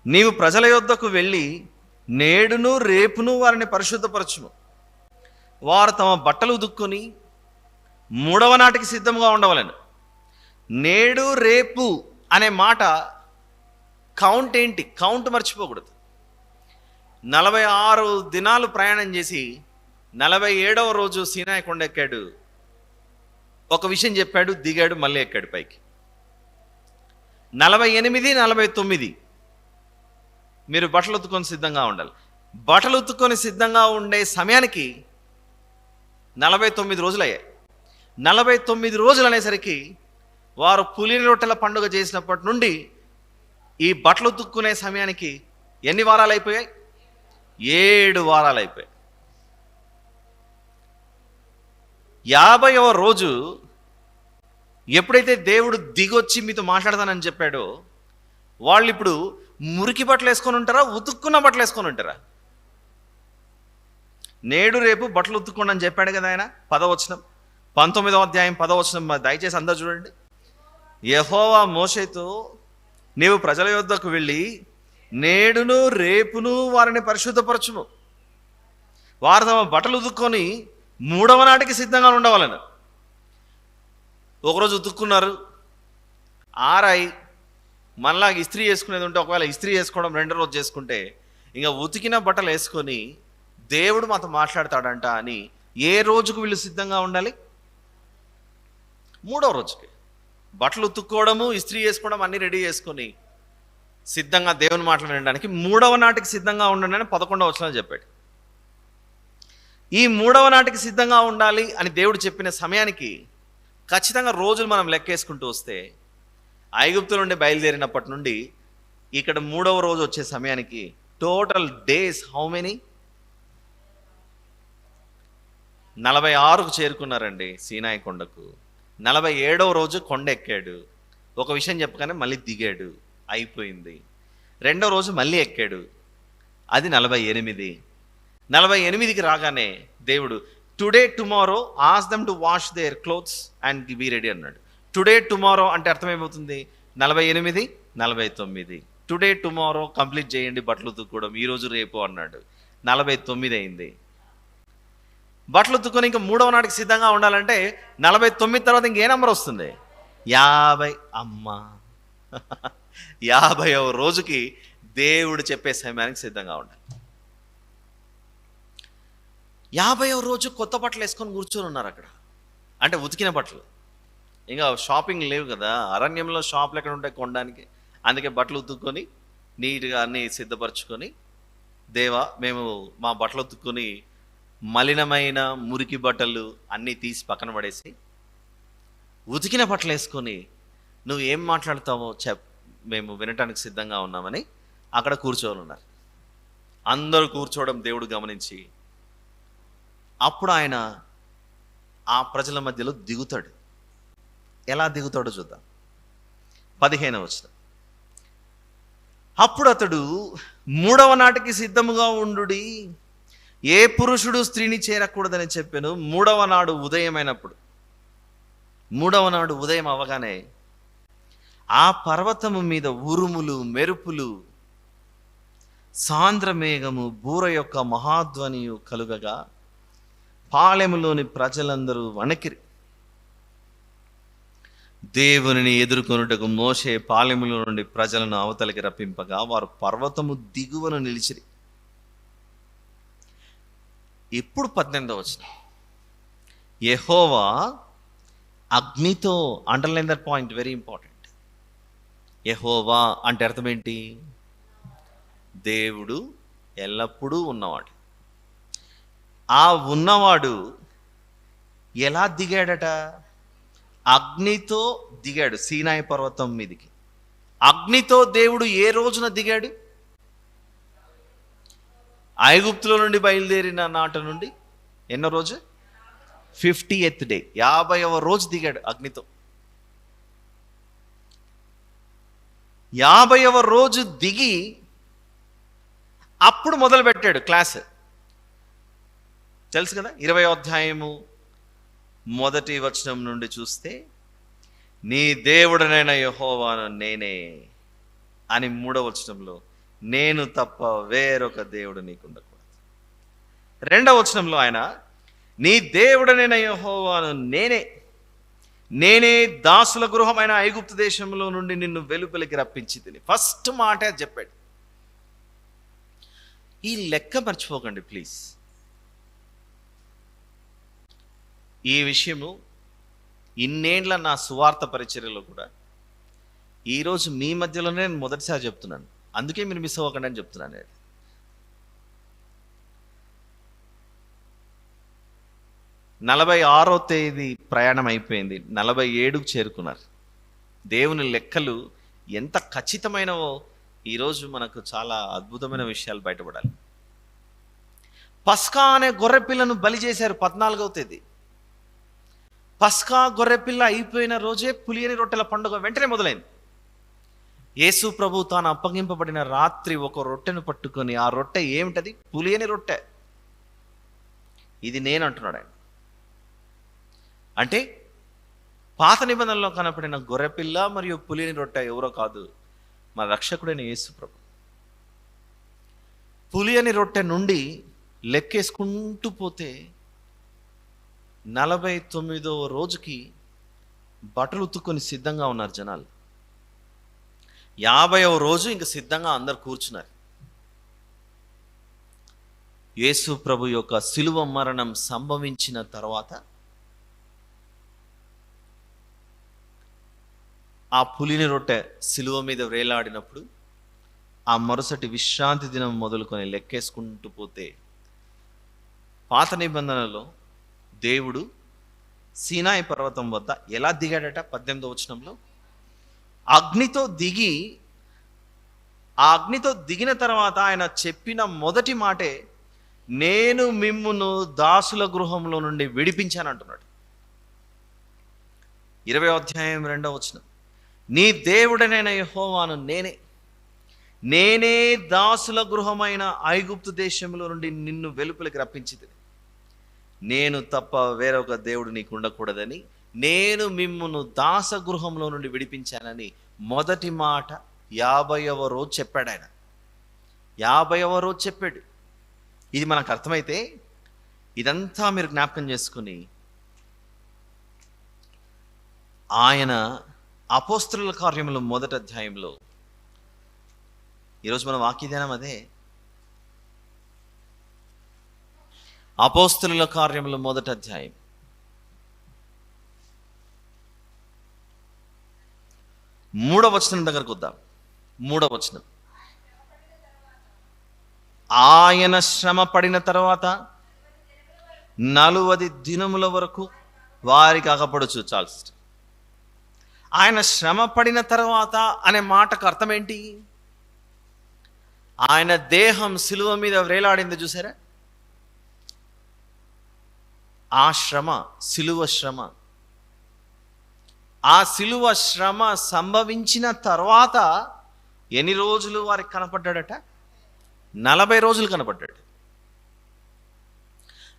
నీవు ప్రజల యొద్దకు వెళ్ళి నేడును రేపును వారిని పరిశుద్ధపరచుము, వారు తమ బట్టలు ఉదుక్కొని 3వ నాటికి సిద్ధంగా ఉండవలెను. నేడు రేపు అనే మాట కౌంట్ ఏంటి? కౌంట్ మర్చిపోకూడదు. 46 దినాలు ప్రయాణం చేసి 47వ రోజు సీనాయి కొండ ఎక్కాడు. ఒక విషయం చెప్పాడు, దిగాడు, మళ్ళీ ఎక్కాడు పైకి. 48, 49 మీరు బట్టలు ఉతుక్కొని సిద్ధంగా ఉండాలి. బట్టలు ఉతుక్కొని సిద్ధంగా ఉండే సమయానికి 49 రోజులు అయ్యాయి. 49 రోజులు అనేసరికి వారు పులియని రొట్టెల పండుగ చేసినప్పటి నుండి ఈ బట్టలు ఉతుక్కునే సమయానికి ఎన్ని వారాలు అయిపోయాయి? 7 వారాలు అయిపోయాయి. 50వ రోజు ఎప్పుడైతే దేవుడు దిగొచ్చి మీతో మాట్లాడతానని చెప్పాడో, వాళ్ళు ఇప్పుడు మురికి బట్టలు వేసుకొని ఉంటారా, ఉతుక్కున్న బట్టలు వేసుకొని ఉంటారా? నేడు రేపు బట్టలు ఉతుక్కోండి అని చెప్పాడు కదా ఆయన. 10వ వచనం, 19వ అధ్యాయం 10వ వచనం దయచేసి అందరూ చూడండి. యెహోవా మోషేతో, నీవు ప్రజల యొద్దకు వెళ్ళి నేడును రేపును వారిని పరిశుద్ధపరచుము, వారు తమ బట్టలు ఉతుక్కొని 3వ నాటికి సిద్ధంగా ఉండవాలని. ఒకరోజు ఉతుక్కున్నారు, ఆరాయి, మళ్ళా ఇస్త్రీ చేసుకునేది ఉంటే ఒకవేళ ఇస్త్రీ చేసుకోవడం 2వ రోజు చేసుకుంటే, ఇంకా ఉతికిన బట్టలు వేసుకొని దేవుడు మాతో మాట్లాడతాడంట అని ఏ రోజుకు వీళ్ళు సిద్ధంగా ఉండాలి? 3వ రోజుకి. బట్టలు ఉతుక్కోవడము, ఇస్త్రీ చేసుకోవడం అన్నీ రెడీ చేసుకొని సిద్ధంగా దేవుని మాటలు వినడానికి 3వ నాటికి సిద్ధంగా ఉండండి అని 11వ వచనంలో చెప్పాడు. ఈ 3వ నాటికి సిద్ధంగా ఉండాలి అని దేవుడు చెప్పిన సమయానికి ఖచ్చితంగా రోజులు మనం లెక్కేసుకుంటూ వస్తే, ఐగుప్తు నుండి బయలుదేరినప్పటి నుండి ఇక్కడ 3వ రోజు వచ్చే సమయానికి టోటల్ డేస్ హౌ మెనీ? 46కు చేరుకున్నారండి సీనాయి కొండకు. 47వ రోజు కొండ ఎక్కాడు. ఒక విషయం చెప్పగానే మళ్ళీ దిగాడు, అయిపోయింది. 2వ రోజు మళ్ళీ ఎక్కాడు, అది 48. 48కి రాగానే దేవుడు today tomorrow ask them to wash their clothes and be ready అన్నాడు. టుడే టుమారో అంటే అర్థమైపోతుంది 48, 49. టుడే టుమారో కంప్లీట్ చేయండి బట్టలు ఉతుక్కోవడం, ఈరోజు రేపు అన్నాడు. 49 అయింది. బట్టలు ఉతుక్కొని ఇంకా 3వ నాటికి సిద్ధంగా ఉండాలంటే 49 తర్వాత ఇంకే నెంబర్ వస్తుంది? 50. అమ్మా 50వ రోజుకి దేవుడు చెప్పే సమయానికి సిద్ధంగా ఉండాలి. 50వ రోజు కొత్త బట్టలు వేసుకొని కూర్చొని ఉన్నారు అక్కడ. అంటే ఉతికిన బట్టలు. ఇంకా షాపింగ్ లేవు కదా, అరణ్యంలో షాపులు ఎక్కడ ఉంటాయి కొనడానికి. అందుకే బట్టలు ఉతుక్కొని నీట్గా అన్నీ సిద్ధపరచుకొని, దేవా మేము మా బట్టలు ఉతుక్కొని మలినమైన మురికి బట్టలు అన్నీ తీసి పక్కన పడేసి ఉతికిన బట్టలు వేసుకొని నువ్వు ఏం మాట్లాడతావో మేము వినటానికి సిద్ధంగా ఉన్నామని అక్కడ కూర్చొని ఉన్నారు. అందరూ కూర్చోవడం దేవుడు గమనించి అప్పుడు ఆయన ఆ ప్రజల మధ్యలో దిగుతాడు. ఎలా దిగుతాడో చూద్దాం. 15వ వచనం. అప్పుడు అతడు 3వ నాటికి సిద్ధముగా ఉండుడి, ఏ పురుషుడు స్త్రీని చేరకూడదని చెప్పాను. 3వ నాడు ఉదయమైనప్పుడు, 3వ నాడు ఉదయం అవగానే ఆ పర్వతము మీద ఉరుములు, మెరుపులు, సాంద్రమేఘము, బూర యొక్క మహాధ్వనియు కలుగగా పాళెములోని ప్రజలందరూ వణకిరి. దేవునిని ఎదుర్కొనుటకు మోషే పాళెములో నుండి ప్రజలను అవతలికి రప్పింపగా వారు పర్వతము దిగువను నిలిచిరి. ఇప్పుడు 18వ వచనం. యెహోవా అగ్నితో, underline that point, very important. యెహోవా అంటే అర్థం ఏంటి? దేవుడు ఎల్లప్పుడూ ఉన్నవాడు. ఆ ఉన్నవాడు ఎలా దిగాడట? అగ్నితో దిగాడు సీనాయి పర్వతం మీదికి. అగ్నితో దేవుడు ఏ రోజున దిగాడు? ఐగుప్తులో నుండి బయలుదేరిన నాట నుండి ఎన్నో రోజు? 50th డే, 50వ రోజు దిగాడు అగ్నితో. 50వ రోజు దిగి అప్పుడు మొదలు పెట్టాడు క్లాస్. తెలుసు కదా, 20వ అధ్యాయము 1వ వచనం నుండి చూస్తే, నీ దేవుడనైన యెహోవాను నేనే అని 3వ వచనంలో, నేను తప్ప వేరొక దేవుడు నీకుండకూడదు. 2వ వచనంలో ఆయన, నీ దేవుడనైన యెహోవాను నేనే, నేనే దాసుల గృహమైన ఐగుప్తు దేశంలో నుండి నిన్ను వెలుపలికి రప్పించి తిని. ఫస్ట్ మాట చెప్పాడు. ఈ లెక్క మర్చిపోకండి ప్లీజ్. ఈ విషయము ఇన్నేళ్ల నా సువార్త పరిచర్యలో కూడా ఈరోజు మీ మధ్యలోనే నేను మొదటిసారి చెప్తున్నాను. అందుకే మీరు మిస్ అవ్వకండి అని చెప్తున్నాను. నేను 46వ తేదీ ప్రయాణం అయిపోయింది, 47కు చేరుకున్నారు. దేవుని లెక్కలు ఎంత ఖచ్చితమైనవో ఈరోజు మనకు చాలా అద్భుతమైన విషయాలు బయటపడాలి. పస్కా అనే గొర్రెపిల్లను బలి చేశారు 14వ తేదీ. పస్కా గొర్రెపిల్ల అయిపోయిన రోజే పులియని రొట్టెల పండుగ వెంటనే మొదలైంది. యేసు ప్రభు తాను అప్పగింపబడిన రాత్రి ఒక రొట్టెను పట్టుకొని, ఆ రొట్టె ఏమిటది? పులియని రొట్టె. ఇది నేను అంటున్నాడు ఆయన. అంటే పాత నిబంధనలో కనపడిన గొర్రెపిల్ల మరియు పులియని రొట్టె ఎవరో కాదు, మన రక్షకుడైన యేసు ప్రభు. పులియని రొట్టె నుండి లెక్కేసుకుంటూ పోతే 49వ రోజుకి బట్టలు ఉతుక్కొని సిద్ధంగా ఉన్నారు జనాలు. 50వ రోజు ఇంక సిద్ధంగా అందరు కూర్చున్నారు. యేసు ప్రభు యొక్క సిలువ మరణం సంభవించిన తర్వాత ఆ పులిని రొట్టె సిలువ మీద వేలాడినప్పుడు ఆ మరుసటి విశ్రాంతి దినం మొదలుకొని లెక్కేసుకుంటూ పోతే, పాత నిబంధనలో దేవుడు సీనాయి పర్వతం వద్ద ఎలా దిగాడట? 18వ వచనంలో అగ్నితో దిగి, ఆ అగ్నితో దిగిన తర్వాత ఆయన చెప్పిన మొదటి మాటే, నేను మిమ్మును దాసుల గృహంలో నుండి విడిపించాను అంటున్నాడు. 20వ అధ్యాయం 2వ వచనం, నీ దేవుడనైన యెహోవాను నేనే, నేనే దాసుల గృహమైన ఐగుప్తు దేశంలో నుండి నిన్ను వెలుపలికి రప్పించితిని. నేను తప్ప వేరొక దేవుడు నీకు ఉండకూడదని, నేను మిమ్మును దాస గృహంలో నుండి విడిపించానని మొదటి మాట 50వ రోజు చెప్పాడు ఆయన. 50వ రోజు చెప్పాడు. ఇది మనకు అర్థమైతే ఇదంతా మీరు జ్ఞాపకం చేసుకుని, ఆయన అపోస్తలుల కార్యములు 1వ అధ్యాయంలో, ఈరోజు మన వాక్య ధ్యానం అదే. అపోస్తలుల కార్యములు 1వ అధ్యాయం 3వ వచనం దగ్గరకు వద్దాం. 3వ వచనం. ఆయన శ్రమ పడిన తర్వాత 40 దినముల వరకు వారికి అగపడుచు. చాలు సిస్టర్. ఆయన శ్రమ పడిన తర్వాత అనే మాటకు అర్థం ఏంటి? ఆయన దేహం సిలువ మీద వేలాడింది చూసారా? ఆ శ్రమ, సిలువ శ్రమ. ఆ సిలువ శ్రమ సంభవించిన తర్వాత ఎన్ని రోజులు వారికి కనపడ్డాడట? 40 రోజులు కనపడ్డాడు.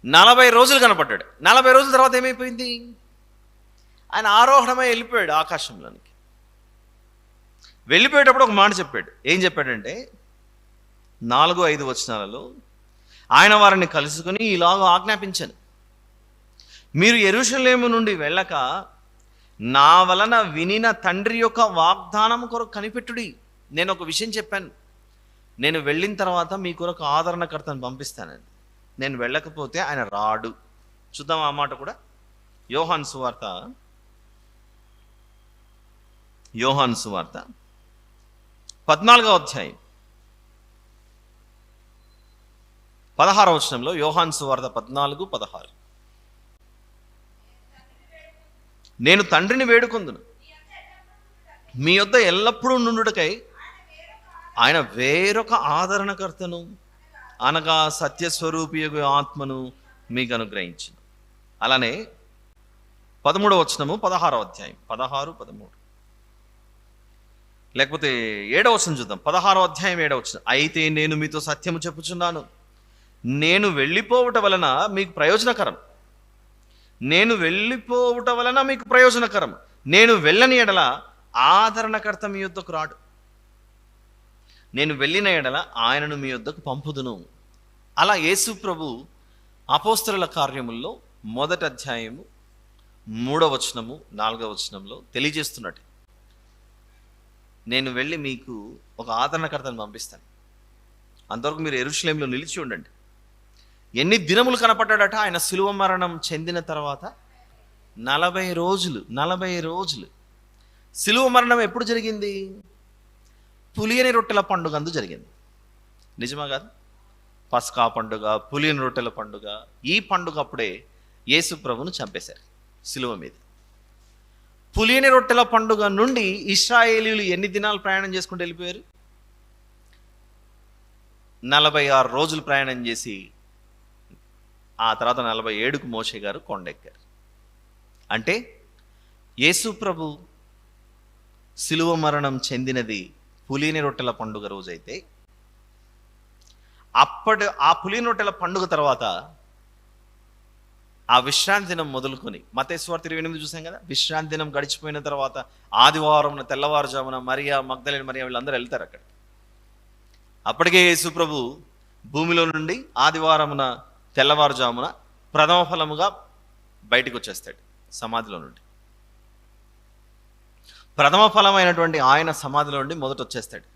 40 రోజులు కనపడ్డాడు. 40 రోజుల తర్వాత ఏమైపోయింది? ఆయన ఆరోహణమై వెళ్ళిపోయాడు ఆకాశంలోనికి. వెళ్ళిపోయేటప్పుడు ఒక మాట చెప్పాడు. ఏం చెప్పాడంటే 4-5 వచనాలలో ఆయన వారిని కలుసుకుని ఇలాగ ఆజ్ఞాపించాను, మీరు యెరూషలేము నుండి వెళ్ళక నా వలన వినిన తండ్రి యొక్క వాగ్దానం కొరకు కనిపెట్టుడి. నేను ఒక విషయం చెప్పాను, నేను వెళ్ళిన తర్వాత మీ కొరకు ఆదరణకర్తను పంపిస్తానని. నేను వెళ్ళకపోతే ఆయన రాడు. చూద్దాం ఆ మాట కూడా. యోహాను సువార్త 14వ అధ్యాయం 16వ వచనంలో, యోహాను సువార్త 14:16. నేను తండ్రిని వేడుకొందును, మీ యొద్ద ఎల్లప్పుడూ నుండుటకై ఆయన వేరొక ఆదరణకర్తను అనగా సత్యస్వరూపియగు ఆత్మను మీకు అనుగ్రహించును. అలానే 13వ వచనము 16వ అధ్యాయం 16-13. లేకపోతే 7వ వచనం చూద్దాం. 16వ అధ్యాయం 7వ వచనం. అయితే నేను మీతో సత్యము చెప్పుచున్నాను, నేను వెళ్ళిపోవుట వలన మీకు ప్రయోజనకరం. నేను వెళ్ళిపోవుట వలన మీకు ప్రయోజనకరం. నేను వెళ్ళని ఎడల ఆదరణకర్త మీ యొద్దకు రాడు. నేను వెళ్ళిన ఎడల ఆయనను మీ యొద్దకు పంపుదును. అలా యేసు ప్రభు అపోస్తలుల కార్యముల్లో 1వ అధ్యాయము 3వ వచనము 4వ వచనంలో తెలియజేస్తున్నట్టు, నేను వెళ్ళి మీకు ఒక ఆదరణకర్తను పంపిస్తాను, అంతవరకు మీరు యెరూషలేములో నిలిచి ఉండండి. ఎన్ని దినములు కనపడ్డాడట ఆయన శిలువ మరణం చెందిన తర్వాత? 40 రోజులు. 40 రోజులు. శిలువ మరణం ఎప్పుడు జరిగింది? పులియని రొట్టెల పండుగ అందు జరిగింది. నిజమా కాదు? పస్కా పండుగ, పులియని రొట్టెల పండుగ. ఈ పండుగ అప్పుడే యేసు ప్రభును చంపేశారు శిలువ మీద. పులియని రొట్టెల పండుగ నుండి ఇశ్రాయేలీయులు ఎన్ని దినాలు ప్రయాణం చేసుకుంటూ వెళ్ళిపోయారు? 46 రోజులు ప్రయాణం చేసి ఆ తర్వాత 47కు మోషే గారు కొండెక్కారు. అంటే యేసు ప్రభు శిలువ మరణం చెందినది పులియని రొట్టెల పండుగ రోజైతే, ఆ పులియని రొట్టెల పండుగ తర్వాత ఆ విశ్రాంతి దినం మొదలుకొని, మత్తయి సువార్త 28 చూసాం కదా, విశ్రాంతి దినం గడిచిపోయిన తర్వాత ఆదివారం తెల్లవారుజామున మరియా మగ్దలేని మరియా వీళ్ళందరూ వెళ్తారు అక్కడ. అప్పటికే యేసు ప్రభు భూమిలో నుండి ఆదివారమున తెల్లవారుజామున ప్రథమ ఫలముగా బయటకు వచ్చేస్తాడు సమాధిలో నుండి. ప్రథమ ఫలమైనటువంటి ఆయన సమాధిలో నుండి మొదట వచ్చేస్తాడు.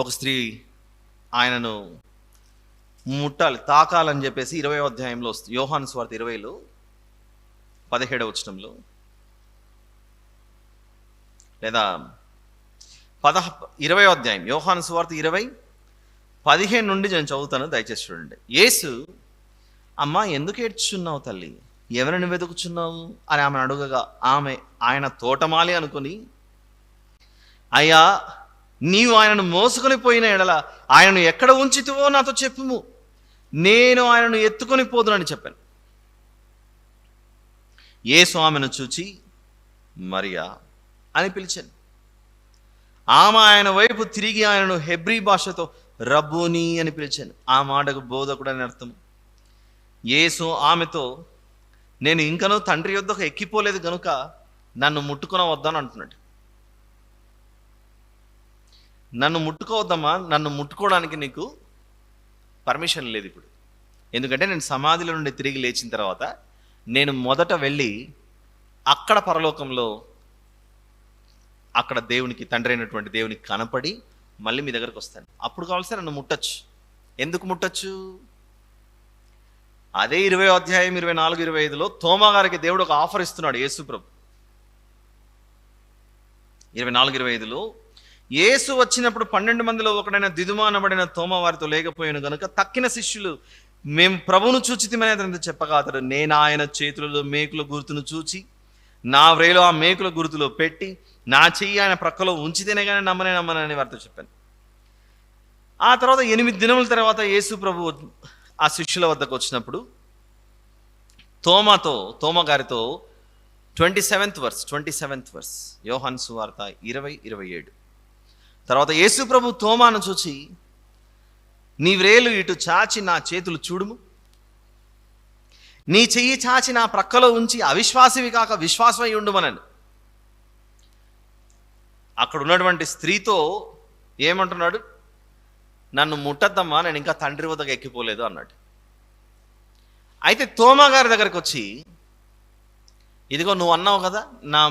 ఒక స్త్రీ ఆయనను ముట్టాలి, తాకాలని చెప్పేసి 20వ అధ్యాయంలో వస్తుంది. యోహాను సువార్త 20లో 17వ వచనంలో, లేదా 20వ అధ్యాయం యోహాను సువార్త 20:15 నుండి నేను చదువుతాను, దయచేసి చూడండి. యేసు, అమ్మా ఎందుకు ఏడ్చుచున్నావు తల్లి, ఎవరిని వెతుకుచున్నావు అని ఆమె అడుగగా, ఆయన తోటమాలి అనుకుని, అయ్యా నీవు ఆయనను మోసుకొని పోయిన ఎడల ఆయనను ఎక్కడ ఉంచితివో నాతో చెప్పుము, నేను ఆయనను ఎత్తుకొని పోదునని చెప్పాను. యేసు ఆమెను చూచి మరియా అని పిలిచాను. ఆమె ఆయన వైపు తిరిగి ఆయనను హెబ్రీ భాషతో రబ్బూని అని పిలిచాను. ఆ మాటకు బోధకుడు అని అర్థం. యేసు ఆమెతో, నేను ఇంకనూ తండ్రి యొద్దకు ఎక్కిపోలేదు గనుక నన్ను ముట్టుకొన వద్దని అంటున్నాడు. నన్ను ముట్టుకోవద్దమ్మా, నన్ను ముట్టుకోవడానికి నీకు పర్మిషన్ లేదు ఇప్పుడు. ఎందుకంటే నేను సమాధిలో నుండి తిరిగి లేచిన తర్వాత నేను మొదట వెళ్ళి అక్కడ పరలోకంలో అక్కడ దేవునికి, తండ్రి అయినటువంటి దేవునికి కనపడి మళ్ళీ మీ దగ్గరకు వస్తాను. అప్పుడు కావాల్సి నన్ను ముట్టచ్చు. ఎందుకు ముట్టచ్చు? అదే 20వ అధ్యాయం 24, 25లో తోమా గారికి దేవుడు ఒక ఆఫర్ ఇస్తున్నాడు. యేసు ప్రభు 24, 25లో యేసు వచ్చినప్పుడు 12 మందిలో ఒకడైన దిదుమ అనబడిన తోమా వారితో లేకపోయాను గనుక తక్కిన శిష్యులు మేము ప్రభువును చూచితిమని అతనితో చెప్పగా అతడు, నేను ఆయన చేతులలో మేకుల గుర్తును చూచి నా వ్రేలో ఆ మేకుల గుర్తులో పెట్టి నా చెయ్యి ఆయన ప్రక్కలో ఉంచితేనే కానీ నమ్మనని వారితో చెప్పాను. ఆ తర్వాత 8 దినముల తర్వాత యేసు ప్రభు ఆ శిష్యుల వద్దకు వచ్చినప్పుడు తోమా గారితో 27th వర్స్ యోహాను సువార్త 20:27 తర్వాత యేసు ప్రభు తోమాను చూచి, నీ వ్రేలు ఇటు చాచి నా చేతులు చూడుము, నీ చెయ్యి చాచి నా ప్రక్కలో ఉంచి అవిశ్వాసివి కాక విశ్వాసమై ఉండుమనని. అక్కడ ఉన్నటువంటి స్త్రీతో ఏమంటున్నాడు? నన్ను ముట్టద్దమ్మా, నేను ఇంకా తండ్రి వద్దకు ఎక్కిపోలేదు అన్నాడు. అయితే తోమా గారి దగ్గరికి వచ్చి, ఇదిగో నువ్వు అన్నావు కదా నా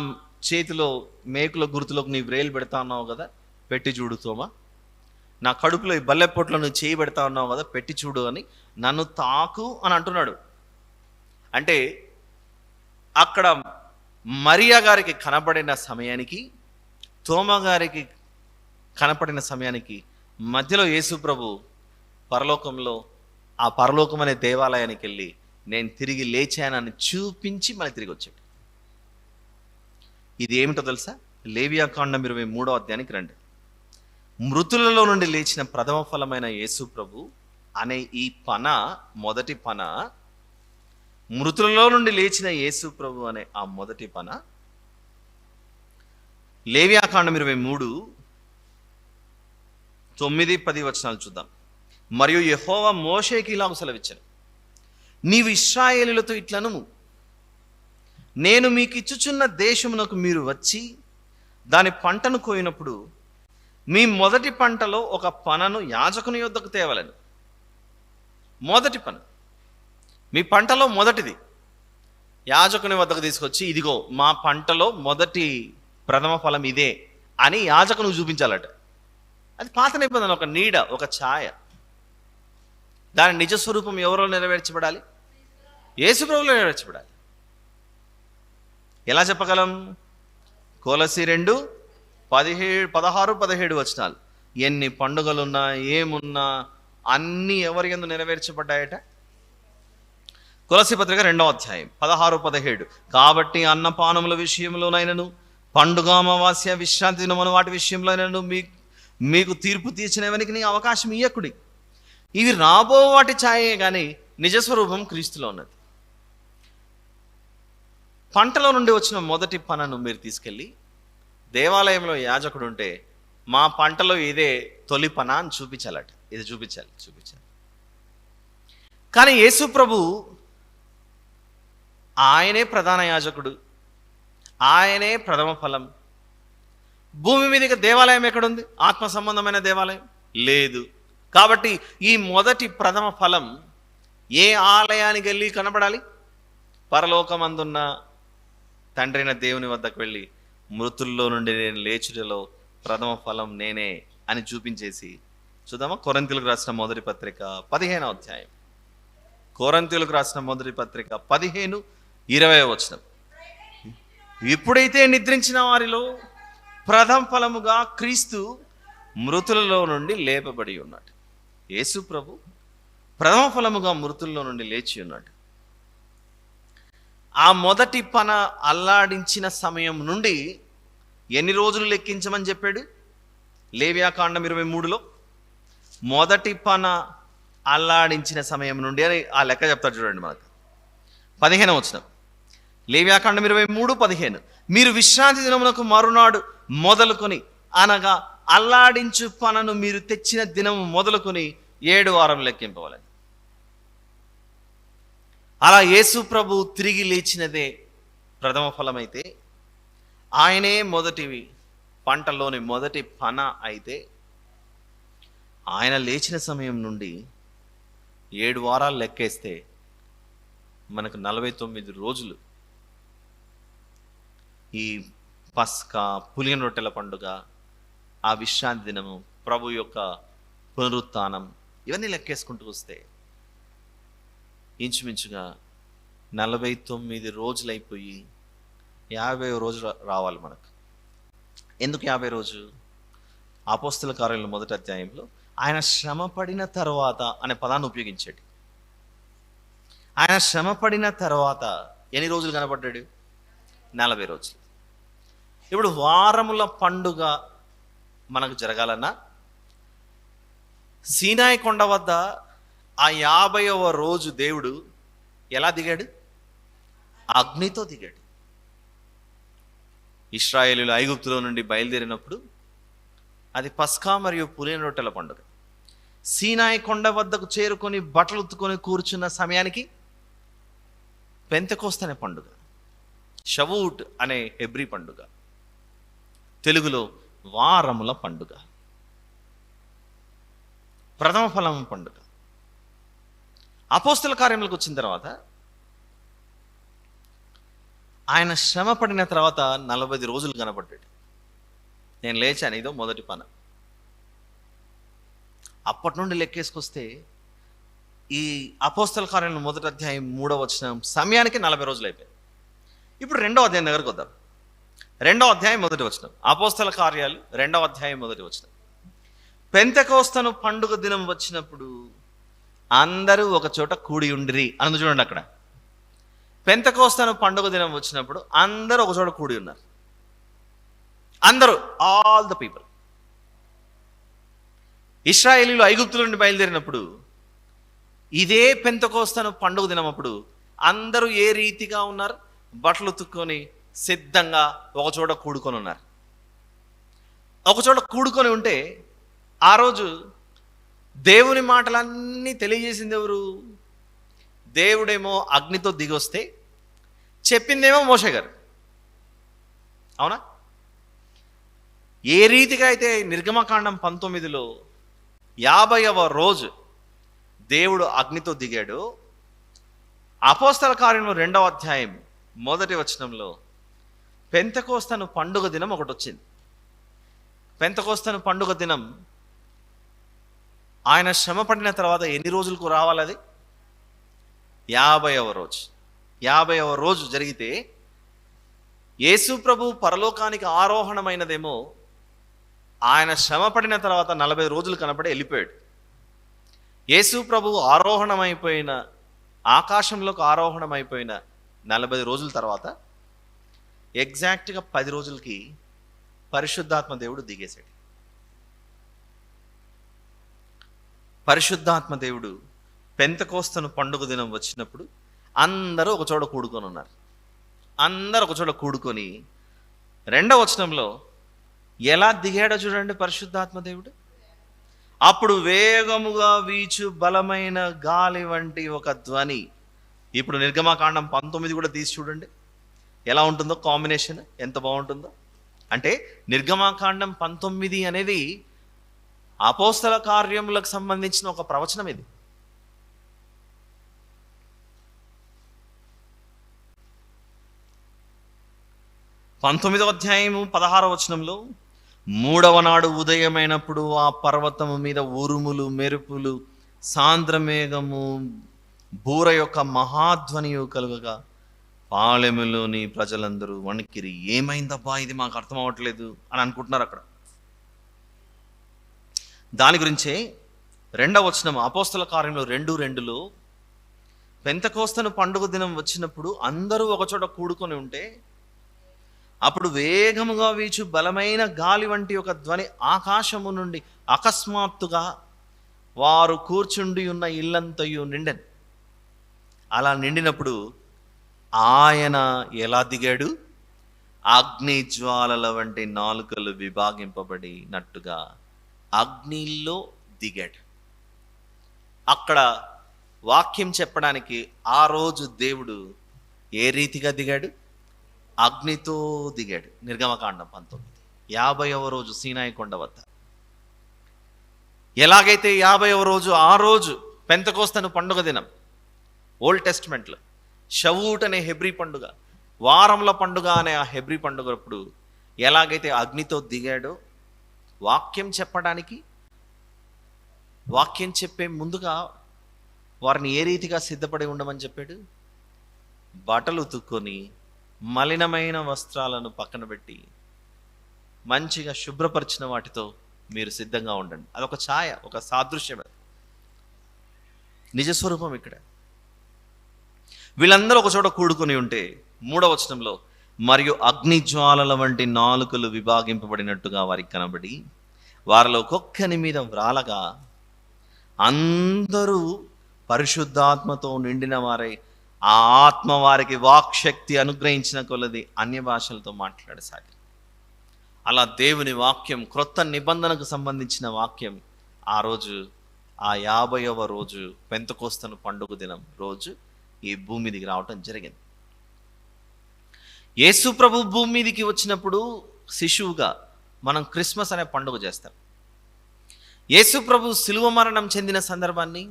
చేతిలో మేకుల గుర్తులోకి నీ వ్రేలు పెడతా అన్నావు కదా, పెట్టి చూడు తోమా. నా కడుపులో ఈ బల్లెపొట్లో నువ్వు చేయి పెడతా ఉన్నావు కదా, పెట్టి చూడు అని నన్ను తాకు అని అంటున్నాడు. అంటే అక్కడ మరియా గారికి కనబడిన సమయానికి తోమా గారికి కనపడిన సమయానికి మధ్యలో యేసు ప్రభు పరలోకంలో ఆ పరలోకం అనే దేవాలయానికి వెళ్ళి నేను తిరిగి లేచానని చూపించి మళ్ళీ తిరిగి వచ్చాడు. ఇది ఏమిటో తెలుసా? లేవియాకాండం 23వ అధ్యాయానికి రండి. మృతులలో నుండి లేచిన ప్రథమ ఫలమైన యేసు ప్రభు అనే ఈ పన, మొదటి పన, మృతులలో నుండి లేచిన యేసు ప్రభు అనే ఆ మొదటి పన లేవియాకాండం 23 9, 10 వచనాలు చూద్దాం. మరియు యెహోవా మోషేకి ఇలాగ సెలవిచ్చాను, నీవు ఇశ్రాయేలీయులతో ఇట్లనుము, నేను మీకు ఇచ్చుచున్న దేశమునకు మీరు వచ్చి దాని పంటను కోయినప్పుడు మీ మొదటి పంటలో ఒక పనను యాజకుని యొద్దకు తేవలని. మొదటి పన, మీ పంటలో మొదటిది యాజకుని వద్దకు తీసుకొచ్చి, ఇదిగో మా పంటలో మొదటి ప్రథమ ఫలం ఇదే అని యాజకునికి చూపించాలట. అది పాత నిబంధన, ఒక నీడ, ఒక ఛాయ. దాని నిజ స్వరూపం ఎవరో నెరవేర్చబడాలి? యేసు ప్రభువులో నెరవేర్చబడాలి. ఎలా చెప్పగలం? కొలసి 2, 16, 17 వచనాలు. ఎన్ని పండుగలున్నా ఏమున్నా అన్నీ ఎవరి యందు నెరవేర్చబడ్డాయట? కొలసి పత్రిక 2వ అధ్యాయం 16, 17 కాబట్టి అన్నపానముల విషయంలోనైనను పండుగ, అమావాస్య, విశ్రాంతి దినమును వాటి విషయంలోనైనను మీకు తీర్పు తీర్చినవనికి నీ అవకాశం ఇయ్యకుడి. ఇవి రాబో వాటి ఛాయే కానీ నిజస్వరూపం క్రీస్తులో ఉన్నది. పంటలో నుండి వచ్చిన మొదటి పనను మీరు తీసుకెళ్ళి దేవాలయంలో యాజకుడు ఉంటే మా పంటలో ఇదే తొలి పన అని చూపించాలట. ఇది చూపించాలి. కానీ యేసు ప్రభు ఆయనే ప్రధాన యాజకుడు, ఆయనే ప్రథమ ఫలం. భూమి మీదకి దేవాలయం ఎక్కడుంది? ఆత్మ సంబంధమైన దేవాలయం లేదు. కాబట్టి ఈ మొదటి ప్రథమ ఫలం ఏ ఆలయానికి వెళ్ళి కనబడాలి? పరలోకమందున్న తండ్రైన దేవుని వద్దకు వెళ్ళి మృతుల్లో నుండి నేను లేచుటలో ప్రథమ ఫలం నేనే అని చూపించేసి చూద్దామా? కొరింథీయులకు రాసిన మొదటి పత్రిక 15వ అధ్యాయం. కొరింథీయులకు రాసిన మొదటి పత్రిక 15:20 వచనం. ఇప్పుడైతే నిద్రించిన వారిలో ప్రథమ ఫలముగా క్రీస్తు మృతులలో నుండి లేపబడి ఉన్నాడు. యేసు ప్రభు ప్రథమ ఫలముగా మృతుల్లో నుండి లేచి ఉన్నాడు. ఆ మొదటి పన అల్లాడించిన సమయం నుండి ఎన్ని రోజులు లెక్కించమని చెప్పాడు? లేవియాకాండం 23లో మొదటి పన అల్లాడించిన సమయం నుండి అని ఆ లెక్క చెప్తాడు. చూడండి మనకు 15వ వచనం. లేవియాకాండం 23:15 మీరు విశ్రాంతి దినమునకు మరునాడు మొదలుకొని, అనగా అల్లాడించు పనను మీరు తెచ్చిన దినము మొదలుకొని 7 వారం లెక్కింపవాలని. అలా యేసు ప్రభు తిరిగి లేచినదే ప్రథమ ఫలమైతే, ఆయనే మొదటి పంటలోని మొదటి పన అయితే, ఆయన లేచిన సమయం నుండి 7 వారాలు లెక్కేస్తే మనకు 49 రోజులు ఈ పస్కా, పులియని రొట్టెల పండుగ, ఆ విశ్రాంతి దినము, ప్రభు యొక్క పునరుత్థానం, ఇవన్నీ లెక్కేసుకుంటూ వస్తే ఇంచుమించుగా 49 రోజులు అయిపోయి 50వ రోజు రావాలి మనకు. ఎందుకు 50 రోజు? అపోస్తల కార్యాల 1వ అధ్యాయంలో ఆయన శ్రమ పడిన తర్వాత అనే పదాన్ని ఉపయోగించాడు. ఆయన శ్రమ పడిన తర్వాత ఎన్ని రోజులు కనబడ్డాడు? 40 రోజులు. ఇప్పుడు వారముల పండుగ మనకు జరగాలన్నా సీనాయి కొండ వద్ద ఆ 50వ రోజు దేవుడు ఎలా దిగాడు? అగ్నితో దిగాడు. ఇశ్రాయేలీయులు ఐగుప్తులో నుండి బయలుదేరినప్పుడు అది పస్కా మరియు పులిన రొట్టెల పండుగ. సీనాయి కొండ వద్దకు చేరుకొని బట్టలు ఉత్తుకొని కూర్చున్న సమయానికి పెంతెకోస్తు అనే పండుగ, షవూట్ అనే హెబ్రీ పండుగ, తెలుగులో వారముల పండుగ, ప్రథమ ఫలం పండుగ. అపోస్తల కార్యములకు వచ్చిన తర్వాత ఆయన శ్రమ పడిన తర్వాత 40 రోజులు కనబడ్డాడు. నేను లేచాను, ఇదో మొదటి పన. అప్పటి నుండి లెక్కేసుకొస్తే ఈ అపోస్తల కార్యాలను 1వ అధ్యాయం 3వ వచనం సమయానికి 40 రోజులు అయిపోయాయి. ఇప్పుడు 2వ అధ్యాయం దగ్గరకు వద్దాం. 2వ అధ్యాయం 1వ వచనం, అపోస్తల కార్యాలు 2వ అధ్యాయం 1వ వచనం. పెంతెకోస్తు పండుగ దినం వచ్చినప్పుడు అందరూ ఒక చోట కూడి ఉండిరి అని చూడండి. అక్కడ పెంతెకోస్తు పండుగ దినం వచ్చినప్పుడు అందరూ ఒక చోట కూడి ఉన్నారు. అందరూ, ఆల్ ద పీపుల్. ఇశ్రాయేలీయులు ఐగుప్తుల నుండి బయలుదేరినప్పుడు ఇదే పెంతెకోస్తు పండుగ దినం అప్పుడు అందరూ ఏ రీతిగా ఉన్నారు? బట్టలు ఉతుక్కొని సిద్ధంగా ఒక చోట కూడుకొని ఉన్నారు. ఒక చోట కూడుకొని ఉంటే ఆ రోజు దేవుని మాటలన్నీ తెలియజేసింది ఎవరు? దేవుడేమో అగ్నితో దిగి వస్తే చెప్పిందేమో మోషే గారు. అవునా? ఏ రీతిగా అయితే నిర్గమకాండం 19లో 50వ రోజు దేవుడు అగ్నితో దిగాడు, అపోస్తల కార్యంలో 2వ అధ్యాయం 1వ వచనంలో పెంతెకోస్తు పండుగ దినం ఒకటి వచ్చింది. పెంతెకోస్తు పండుగ దినం ఆయన శ్రమ పడిన తర్వాత ఎన్ని రోజులకు రావాలి? అది 50వ రోజు. 50వ రోజు జరిగితే యేసు ప్రభు పరలోకానికి ఆరోహణమైనదేమో ఆయన శ్రమ పడిన తర్వాత 40 రోజులు కనబడి వెళ్ళిపోయాడు. యేసు ప్రభు ఆరోహణమైపోయిన, ఆకాశంలోకి ఆరోహణమైపోయిన 40 రోజుల తర్వాత ఎగ్జాక్ట్గా 10 రోజులకి పరిశుద్ధాత్మ దేవుడు దిగేశాడు. పరిశుద్ధాత్మ దేవుడు పెంతెకోస్తు పండుగ దినం వచ్చినప్పుడు అందరూ ఒక చోట కూడుకొని ఉన్నారు. అందరూ ఒక చోట కూడుకొని 2వ వచనంలో ఎలా దిగాడో చూడండి పరిశుద్ధాత్మ దేవుడు. అప్పుడు వేగముగా వీచు బలమైన గాలి వంటి ఒక ధ్వని. ఇప్పుడు నిర్గమకాండం 19 కూడా తీసి చూడండి ఎలా ఉంటుందో, కాంబినేషన్ ఎంత బాగుంటుందో. అంటే నిర్గమకాండం 19 అనేది అపోస్తల కార్యములకు సంబంధించిన ఒక ప్రవచనం. ఇది 19వ అధ్యాయము 16వ వచనంలో 3వ నాడు ఉదయమైనప్పుడు ఆ పర్వతము మీద ఉరుములు, మెరుపులు, సాంద్రమేఘము, బూర యొక్క మహాధ్వనియు కలుగగా పాళెములోని ప్రజలందరూ వణికిరి. ఏమైందబ్బా, ఇది మాకు అర్థం అవ్వట్లేదు అని అనుకుంటున్నారు అక్కడ. దాని గురించే 2వ వచనం అపోస్తల కార్యంలో 2:2లో పెంతెకోస్తు పండుగ దినం వచ్చినప్పుడు అందరూ ఒకచోట కూడుకొని ఉంటే అప్పుడు వేగముగా వీచు బలమైన గాలి వంటి ఒక ధ్వని ఆకాశము నుండి అకస్మాత్తుగా వారు కూర్చుండి ఉన్న ఇల్లంతయు నిండెను. అలా నిండినప్పుడు ఆయన ఎలా దిగాడు? అగ్ని జ్వాలల వంటి నాలుకలు విభాగింపబడినట్టుగా అగ్నిలో దిగాడు. అక్కడ వాక్యం చెప్పడానికి ఆ రోజు దేవుడు ఏ రీతిగా దిగాడు? అగ్నితో దిగాడు. నిర్గమకాండం 19 50వ రోజు సీనాయి కొండ వద్ద. ఎలాగైతే 50వ రోజు ఆ రోజు పెంతెకోస్తు పండుగ దినం ఓల్డ్ టెస్ట్మెంట్లో షవూట్ అనే హెబ్రీ పండుగ, వారముల పండుగ అనే ఆ హెబ్రీ పండుగ అప్పుడు ఎలాగైతే అగ్నితో దిగాడో వాక్యం చెప్పడానికి వాక్యం చెప్పే ముందుగా వారిని ఏ రీతిగా సిద్ధపడి ఉండమని చెప్పాడు? బట్టలు ఉతుక్కొని మలినమైన వస్త్రాలను పక్కన పెట్టి మంచిగా శుభ్రపరిచిన వాటితో మీరు సిద్ధంగా ఉండండి. అదొక ఛాయ, ఒక సాదృశ్యం, నిజస్వరూపం. ఇక్కడ వీళ్ళందరూ ఒక చోట కూడుకొని ఉంటే 3వ వచనంలో మరియు అగ్నిజ్వాలల వంటి నాలుకలు విభాగింపబడినట్టుగా వారికి కనబడి వారిలో ఒక్కొక్కని మీద వ్రాలగా అందరూ పరిశుద్ధాత్మతో నిండిన వారై ఆ ఆత్మ వారికి వాక్శక్తి అనుగ్రహించిన కొలది అన్య భాషలతో మాట్లాడసాగారు. అలా దేవుని వాక్యం, క్రొత్త నిబంధనకు సంబంధించిన వాక్యం ఆ రోజు, ఆ 50వ రోజు, పెంతెకోస్తు పండుగ దినం రోజు ఈ భూమి మీదికి రావటం జరిగింది. యేసు ప్రభు భూమి మీదికి వచ్చినప్పుడు శిశువుగా మనం క్రిస్మస్ అనే పండుగ చేస్తాం. యేసు ప్రభు శిలువ మరణం చెందిన సందర్భాన్ని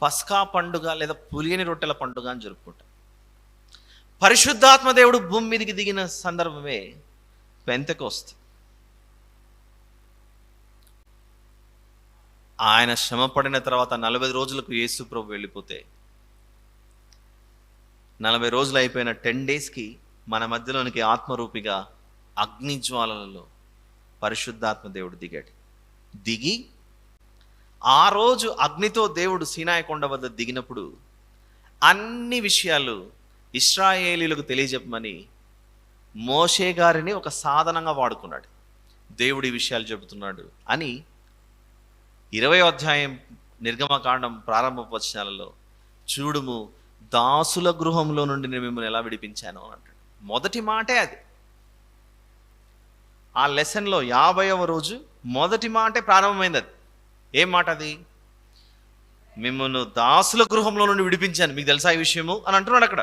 పస్కా పండుగ లేదా పులియని రొట్టెల పండుగ అని జరుపుకుంటాం. పరిశుద్ధాత్మ దేవుడు భూమి మీదికి దిగిన సందర్భమే పెంతెకోస్తు. ఆయన శ్రమ పడిన తర్వాత 40 రోజులకు యేసు ప్రభు వెళ్ళిపోతే 40 రోజులు అయిపోయిన 10 డేస్కి మన మధ్యలోనికి ఆత్మరూపిగా అగ్నిజ్వాలలలో పరిశుద్ధాత్మ దేవుడు దిగాడు. దిగి ఆ రోజు అగ్నితో దేవుడు సీనాయి కొండ వద్ద దిగినప్పుడు అన్ని విషయాలు ఇశ్రాయేలీలకు తెలియజెప్పమని మోషే గారిని ఒక సాధనంగా వాడుకున్నాడు. దేవుడి విషయాలు చెబుతున్నాడు అని 20వ అధ్యాయం నిర్గమకాండం ప్రారంభ వచనాలలో చూడుము, దాసుల గృహంలో నుండి నేను మిమ్మల్ని ఎలా విడిపించాను అని అంటాడు. మొదటి మాటే అది. ఆ లెసన్లో 50వ రోజు మొదటి మాటే ప్రారంభమైంది. అది ఏం మాట? అది మిమ్మల్ని దాసుల గృహంలో నుండి విడిపించాను, మీకు తెలుసా ఈ విషయము అని అంటున్నాడు. అక్కడ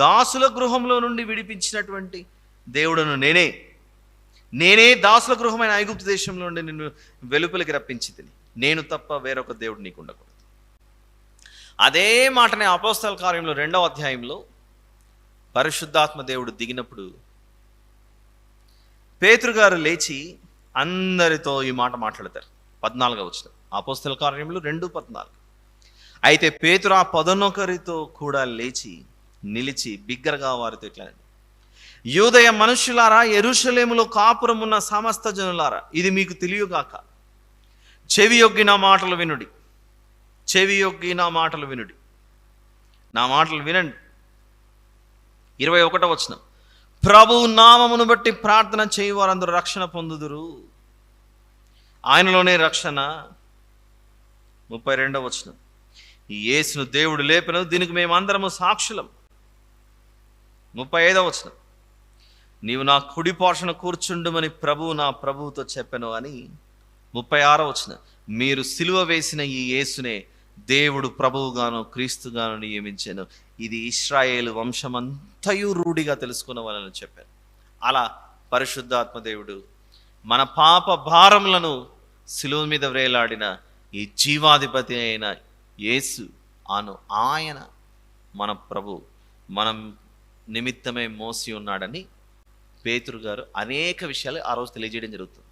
దాసుల గృహంలో నుండి విడిపించినటువంటి దేవుడును నేనే దాసుల గృహమైన ఐగుప్తు దేశంలో నుండి నిన్ను వెలుపలికి రప్పించి తిని, నేను తప్ప వేరొక దేవుడు నీకు ఉండకూడదు. అదే మాటనే అపోస్తల కార్యంలో 2వ అధ్యాయంలో పరిశుద్ధాత్మ దేవుడు దిగినప్పుడు పేతురు గారు లేచి అందరితో ఈ మాట మాట్లాడతారు. 14వ వచనం అపోస్తల కార్యంలో 2:14. అయితే పేతురు ఆ 11 కూడా లేచి నిలిచి బిగ్గరగా వారితో ఇట్లా, యూదయ మనుష్యులారా, యెరూషలేములో కాపురం ఉన్న సమస్త జనులారా, ఇది మీకు తెలియగాక, చెవియొగ్గి నా మాటలు వినుడి. చెవియొగ్గి నా మాటలు వినుడి, నా మాటలు వినండి. 21వ వచనం, ప్రభువు నామమును బట్టి ప్రార్థన చేయి వారందరూ రక్షణ పొందుదురు, ఆయనలోనే రక్షణ. 32వ వచనం, ఈ యేసును దేవుడు లేపెను, దీనికి మేమందరము సాక్షులం. 35వ వచనం, నీవు నా కుడి పార్శ్వన కూర్చుండుమని ప్రభువు నా ప్రభువుతో చెప్పెను అని. 36వ వచనం, మీరు సిలువ వేసిన ఈ యేసునే దేవుడు ప్రభువుగాను క్రీస్తుగాను నియమించాను, ఇది ఇశ్రాయేలు వంశమంతయు రూఢిగా తెలుసుకున్న వాళ్ళని చెప్పారు. అలా పరిశుద్ధాత్మ దేవుడు మన పాప భారములను సిలువ మీద వేలాడిన ఈ జీవాధిపతి అయిన యేసు ఆయన మన ప్రభు, మనం నిమిత్తమే మోసి ఉన్నాడని పేతురు గారు అనేక విషయాలు ఆ రోజు తెలియజేయడం జరుగుతుంది.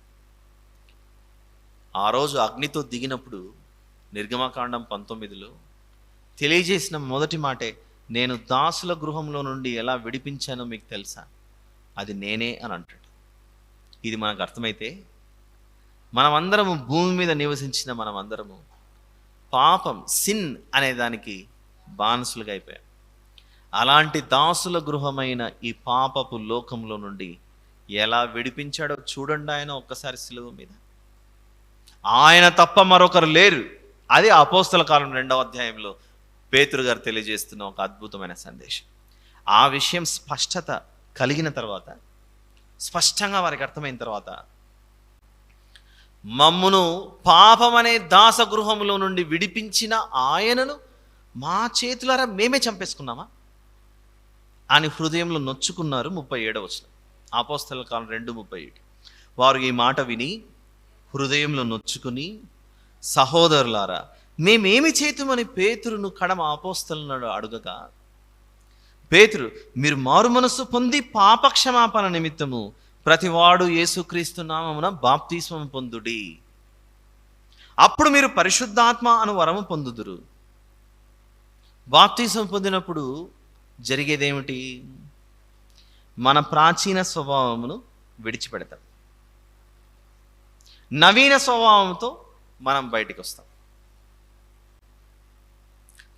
ఆ రోజు అగ్నితో దిగినప్పుడు నిర్గమకాండం 19లో తెలియజేసిన మొదటి మాటే, నేను దాసుల గృహంలో నుండి ఎలా విడిపించానో మీకు తెలుసా, అది నేనే అని అంటాడు. ఇది మనకు అర్థమైతే మనమందరము భూమి మీద నివసించిన మనమందరము పాపం, సిన్ అనే దానికి బానిసలుగా అయిపోయాం. అలాంటి దాసుల గృహమైన ఈ పాపపు లోకంలో నుండి ఎలా విడిపించాడో చూడండి ఆయన ఒక్కసారి సిలువ మీద. ఆయన తప్ప మరొకరు లేరు. అది అపోస్తల కాలం 2వ అధ్యాయంలో పేతురు గారు తెలియజేస్తున్న ఒక అద్భుతమైన సందేశం. ఆ విషయం స్పష్టత కలిగిన తర్వాత, స్పష్టంగా వారికి అర్థమైన తర్వాత, మమ్మును పాపమనే దాసగృహంలో నుండి విడిపించిన ఆయనను మా చేతులారా మేమే చంపేసుకున్నామా అని హృదయంలో నొచ్చుకున్నారు. 37వ వచనం అపోస్తల కాలం 2:37. వారు ఈ మాట విని హృదయంలో నొచ్చుకుని, సహోదరులారా మేమేమి చేతుమని పేతురును కడమ అపోస్తలులను అడుగగా, పేతురు, మీరు మారు మనస్సు పొంది పాపక్షమాపణ నిమిత్తము ప్రతివాడు యేసుక్రీస్తు నామమున బాప్తిస్మము పొందుడి. అప్పుడు మీరు పరిశుద్ధాత్మ అను వరము పొందుదురు. బాప్తిసం పొందినప్పుడు జరిగేదేమిటి? మన ప్రాచీన స్వభావమును విడిచిపెడతాం. నవీన స్వభావంతో మనం బయటికి వస్తాం.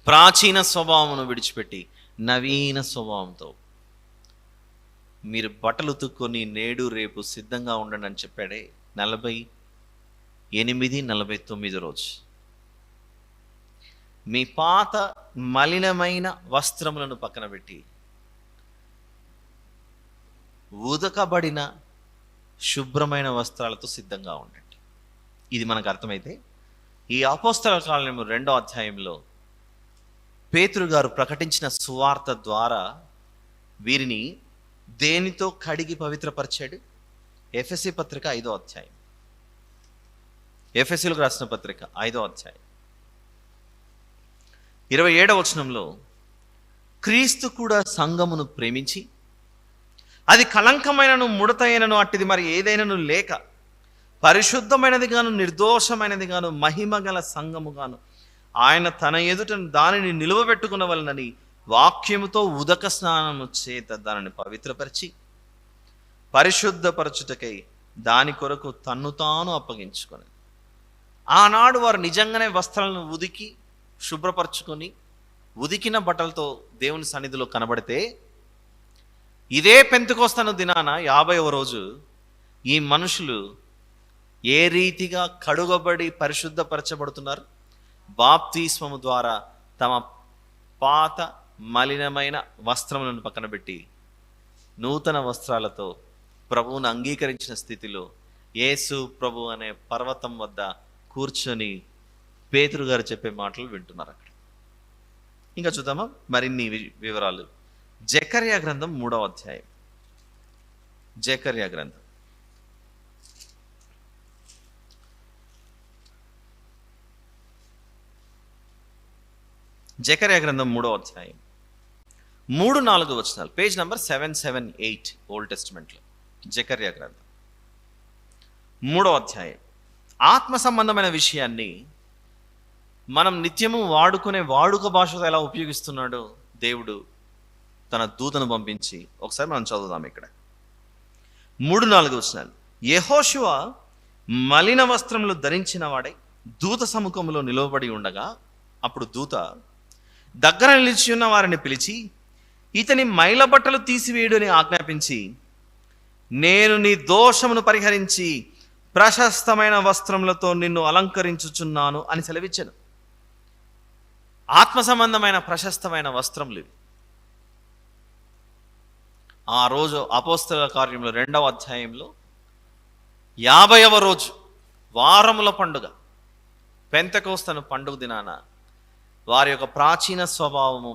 ప్రాచీన స్వభావమును విడిచిపెట్టి నవీన స్వభావంతో మీరు బట్టలు ఉతుక్కొని నేడు రేపు సిద్ధంగా ఉండండి అని చెప్పాడే. 48-49 రోజు మీ పాత మలినమైన వస్త్రములను పక్కన పెట్టి ఉదకబడిన శుభ్రమైన వస్త్రాలతో సిద్ధంగా ఉండండి. ఇది మనకు అర్థమైతే ఈ అపోస్తల కార్యము 2వ అధ్యాయంలో పేతురు గారు ప్రకటించిన సువార్త ద్వారా వీరిని దేనితో కడిగి పవిత్రపరిచాడు? ఎఫెసీ పత్రిక 5వ అధ్యాయం, ఎఫెసీలకు రాసిన పత్రిక 5వ అధ్యాయం 27వ వచనంలో క్రీస్తు కూడా సంఘమును ప్రేమించి అది కళంకమైనను ముడతైనను అట్టిది మరి ఏదైనాను లేక పరిశుద్ధమైనది గాను నిర్దోషమైనది గాను మహిమ గల సంఘము గాను ఆయన తన ఎదుట దానిని నిలువబెట్టుకునవలనని వాక్యముతో ఉదక స్నానము చేత దానిని పవిత్రపరిచి పరిశుద్ధపరచుటకై దాని కొరకు తన్ను తాను అప్పగించుకొని. ఆనాడు వారు నిజంగానే వస్త్రాలను ఉదికి శుభ్రపరచుకొని ఉదికిన బట్టలతో దేవుని సన్నిధిలో కనబడితే, ఇదే పెంతెకొస్తేను దినాన 50వ రోజు ఈ మనుషులు ఏ రీతిగా కడుగబడి పరిశుద్ధపరచబడుతున్నారు? బాప్తిస్మము ద్వారా తమ పాత మలినమైన వస్త్రములను పక్కన పెట్టి నూతన వస్త్రాలతో ప్రభువును అంగీకరించిన స్థితిలో యేసు ప్రభు అనే పర్వతం వద్ద కూర్చొని పేతురు గారు చెప్పే మాటలు వింటున్నారు. అక్కడ ఇంకా చూద్దామా మరిన్ని వివరాలు. జకర్యా గ్రంథం 3వ అధ్యాయం. జకర్యా గ్రంథం జకర్యా గ్రంథం 3వ అధ్యాయం 3-4 వచనాలు, పేజ్ నంబర్ 778 ఓల్డ్ టెస్టిమెంట్లో. జకర్యా గ్రంథం 3వ అధ్యాయం. ఆత్మ సంబంధమైన విషయాన్ని మనం నిత్యము వాడుకునే వాడుక భాషతో ఎలా ఉపయోగిస్తున్నాడో దేవుడు తన దూతను పంపించి ఒకసారి మనం చదువుదాం. ఇక్కడ 3-4 వచనాలు. యెహోషువ మలిన వస్త్రములు ధరించిన వాడై దూత సముఖంలో నిలవబడి ఉండగా, అప్పుడు దూత దగ్గర నిలిచి ఉన్న వారిని పిలిచి ఇతని మైల బట్టలు తీసివేయుడు అని ఆజ్ఞాపించి, నేను నీ దోషమును పరిహరించి ప్రశస్తమైన వస్త్రములతో నిన్ను అలంకరించుచున్నాను అని సెలవిచ్చాను. ఆత్మ సంబంధమైన ప్రశస్తమైన వస్త్రములు ఇవి. ఆ రోజు అపోస్తల కార్యంలో 2వ అధ్యాయంలో 50వ రోజు వారముల పండుగ పెంతెకొస్తేను పండుగ దినాన వారి యొక్క ప్రాచీన స్వభావము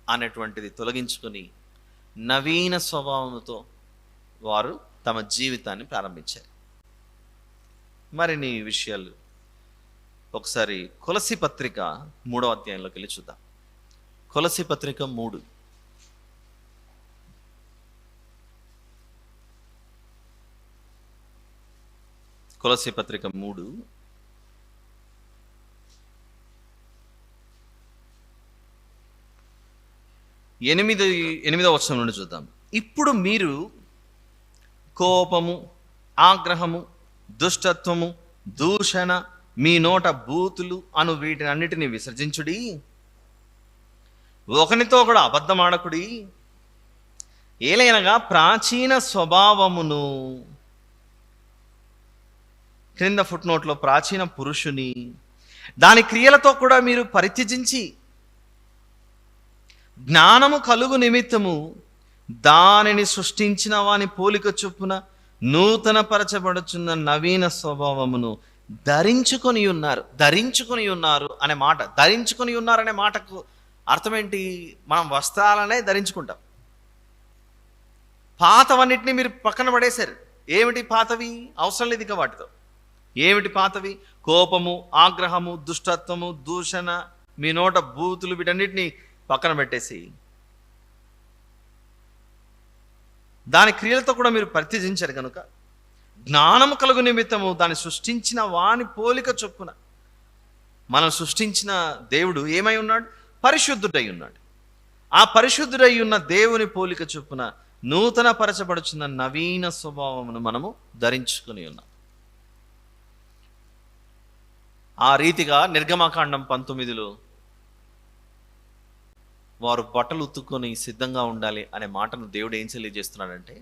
అనేటువంటిది తొలగించుకొని నవీన స్వభావముతో వారు తమ జీవితాన్ని ప్రారంభించారు. మరిన్ని విషయాలు ఒకసారి కొలసి పత్రిక 3వ అధ్యాయంలోకి వెళ్ళి చూద్దాం. కొలసి పత్రిక 3. కొలసి పత్రిక 3 8వ వచనం నుండి చూద్దాం. ఇప్పుడు మీరు కోపము, ఆగ్రహము, దుష్టత్వము, దూషణ, మీ నోట బూతులు అను వీటిని అన్నిటినీ విసర్జించుడి. ఒకనితో కూడా అబద్ధమాడకుడి. ఏలైనగా ప్రాచీన స్వభావమును, క్రింద ఫుట్ నోట్లో ప్రాచీన పురుషుని దాని క్రియలతో కూడా మీరు పరిత్యజించి జ్ఞానము కలుగు నిమిత్తము దానిని సృష్టించిన వాని పోలిక చొప్పున నూతన పరచబడుచున్న నవీన స్వభావమును ధరించుకొని ఉన్నారు. ధరించుకొని ఉన్నారు అనే మాట, ధరించుకొని ఉన్నారనే మాటకు అర్థం ఏంటి? మనం వస్త్రాలనే ధరించుకుంటాం. పాతవన్నిటిని మీరు పక్కన పడేశారు. ఏమిటి పాతవి? అవసరం లేదు ఇక వాటితో. ఏమిటి పాతవి? కోపము, ఆగ్రహము, దుష్టత్వము, దూషణ, మీ నోట బూతులు, వీటన్నిటిని పక్కన పెట్టేసి దాని క్రియలతో కూడా మీరు పరిత్యజించారు కనుక జ్ఞానము కలుగు నిమిత్తము దాన్ని సృష్టించిన వాని పోలిక చొప్పున మనం సృష్టించిన దేవుడు ఏమై ఉన్నాడు? పరిశుద్ధుడై ఉన్నాడు. ఆ పరిశుద్ధుడై ఉన్న దేవుని పోలిక చొప్పున నూతన పరచబడుచున్న నవీన స్వభావమును మనము ధరించుకుని ఉన్నాం. ఆ రీతిగా నిర్గమకాండం 19లో వారు బట్టలు ఉతుక్కొని సిద్ధంగా ఉండాలి అనే మాటను దేవుడు ఏం తెలియజేస్తున్నాడంటే,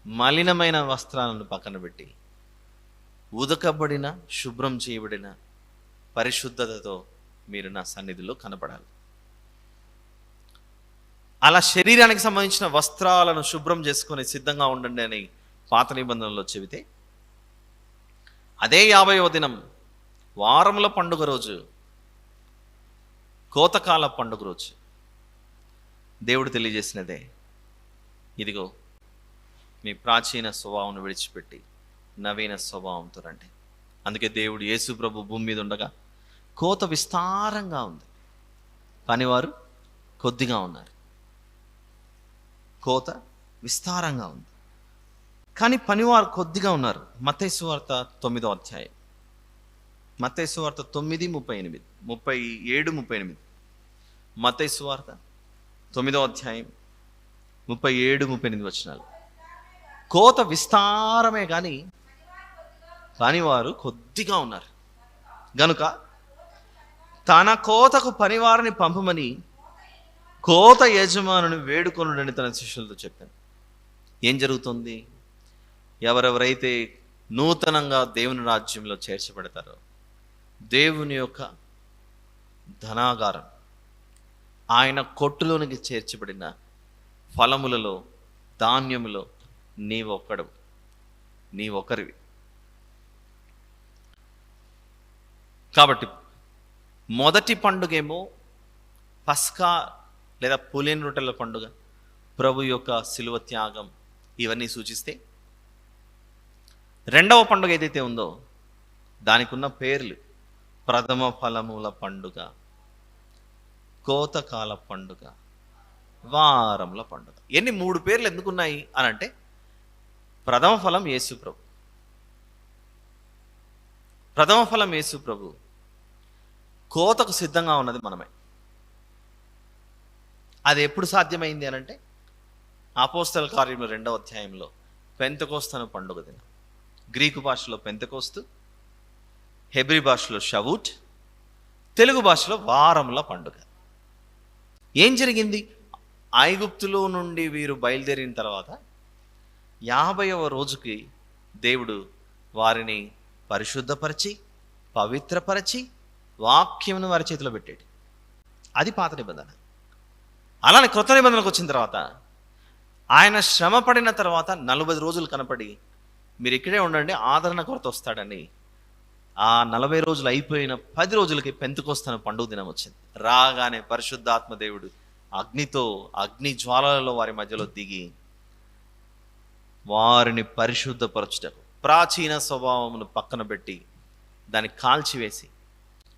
మలినమైన వస్త్రాలను పక్కన పెట్టి ఉదకబడిన, శుభ్రం చేయబడిన పరిశుద్ధతతో మీరు నా సన్నిధిలో కనపడాలి. అలా శరీరానికి సంబంధించిన వస్త్రాలను శుభ్రం చేసుకొని సిద్ధంగా ఉండండి అని పాత నిబంధనలో చెబితే, అదే 50వ దినం వారముల పండుగ రోజు, కోతకాల పండుగ రోజు దేవుడు తెలియజేసినదే, ఇదిగో మీ ప్రాచీన స్వభావం విడిచిపెట్టి నవీన స్వభావంతో రండి. అందుకే దేవుడు యేసు ప్రభు భూమి మీద ఉండగా కోత విస్తారంగా ఉంది, పనివారు కొద్దిగా ఉన్నారు. కోత విస్తారంగా ఉంది కానీ పనివారు కొద్దిగా ఉన్నారు. మత్తయి సువార్త 9వ అధ్యాయం, మత్తయి సువార్త 9:37, 37:38. మత్తయి సువార్త 9వ అధ్యాయం 37-38 వచనాలు. కోత విస్తారమే కానీ పనివారు కొద్దిగా ఉన్నారు గనుక తన కోతకు పనివారిని పంపమని కోత యజమానుని వేడుకొనుడని తన శిష్యులతో చెప్పాను. ఏం జరుగుతుంది? ఎవరెవరైతే నూతనంగా దేవుని రాజ్యంలో చేర్చబడతారో, దేవుని యొక్క ధనాగారం, ఆయన కొట్టులోనికి చేర్చబడిన ఫలములలో, ధాన్యములో నీవొకరివి. కాబట్టి మొదటి పండుగేమో పస్కా లేదా పులియని రొట్టెల పండుగ, ప్రభు యొక్క శిలువ త్యాగం, ఇవన్నీ సూచిస్తే, రెండవ పండుగ ఏదైతే ఉందో దానికి ఉన్న పేర్లు ప్రథమ ఫలముల పండుగ, కోతకాల పండుగ, వారముల పండుగ. ఎన్ని 3 పేర్లు ఎందుకున్నాయి అని అంటే, ప్రథమ ఫలం యేసు ప్రభు, ప్రథమ ఫలం యేసు ప్రభు, కోతకు సిద్ధంగా ఉన్నది మనమే. అది ఎప్పుడు సాధ్యమైంది అని అంటే, అపోస్తల కార్యములు 2వ అధ్యాయంలో పెంతెకోస్తు అనే పండుగ దినం. గ్రీకు భాషలో పెంతెకోస్తు, హెబ్రీ భాషలో షవూట్, తెలుగు భాషలో వారముల పండుగ. ఏం జరిగింది? ఐగుప్తులో నుండి వీరు బయలుదేరిన తర్వాత 50వ రోజుకి దేవుడు వారిని పరిశుద్ధపరిచి, పవిత్రపరిచి, వాక్యమును వారి చేతిలో పెట్టాడు. అది పాత నిబంధన. అలానే క్రొత్త నిబంధనకు వచ్చిన తర్వాత ఆయన శ్రమ పడిన తర్వాత 40 రోజులు కనపడి, మీరు ఇక్కడే ఉండండి, ఆదరణ కొరత వస్తాడని ఆ 40 రోజులు అయిపోయిన 10 రోజులకి పెంతెకోస్తు పండుగ దినం వచ్చింది. రాగానే పరిశుద్ధాత్మ దేవుడు అగ్నితో, అగ్ని జ్వాలలలో వారి మధ్యలో దిగి వారిని పరిశుద్ధపరచుటకు, ప్రాచీన స్వభావమును పక్కన పెట్టి దాన్ని కాల్చివేసి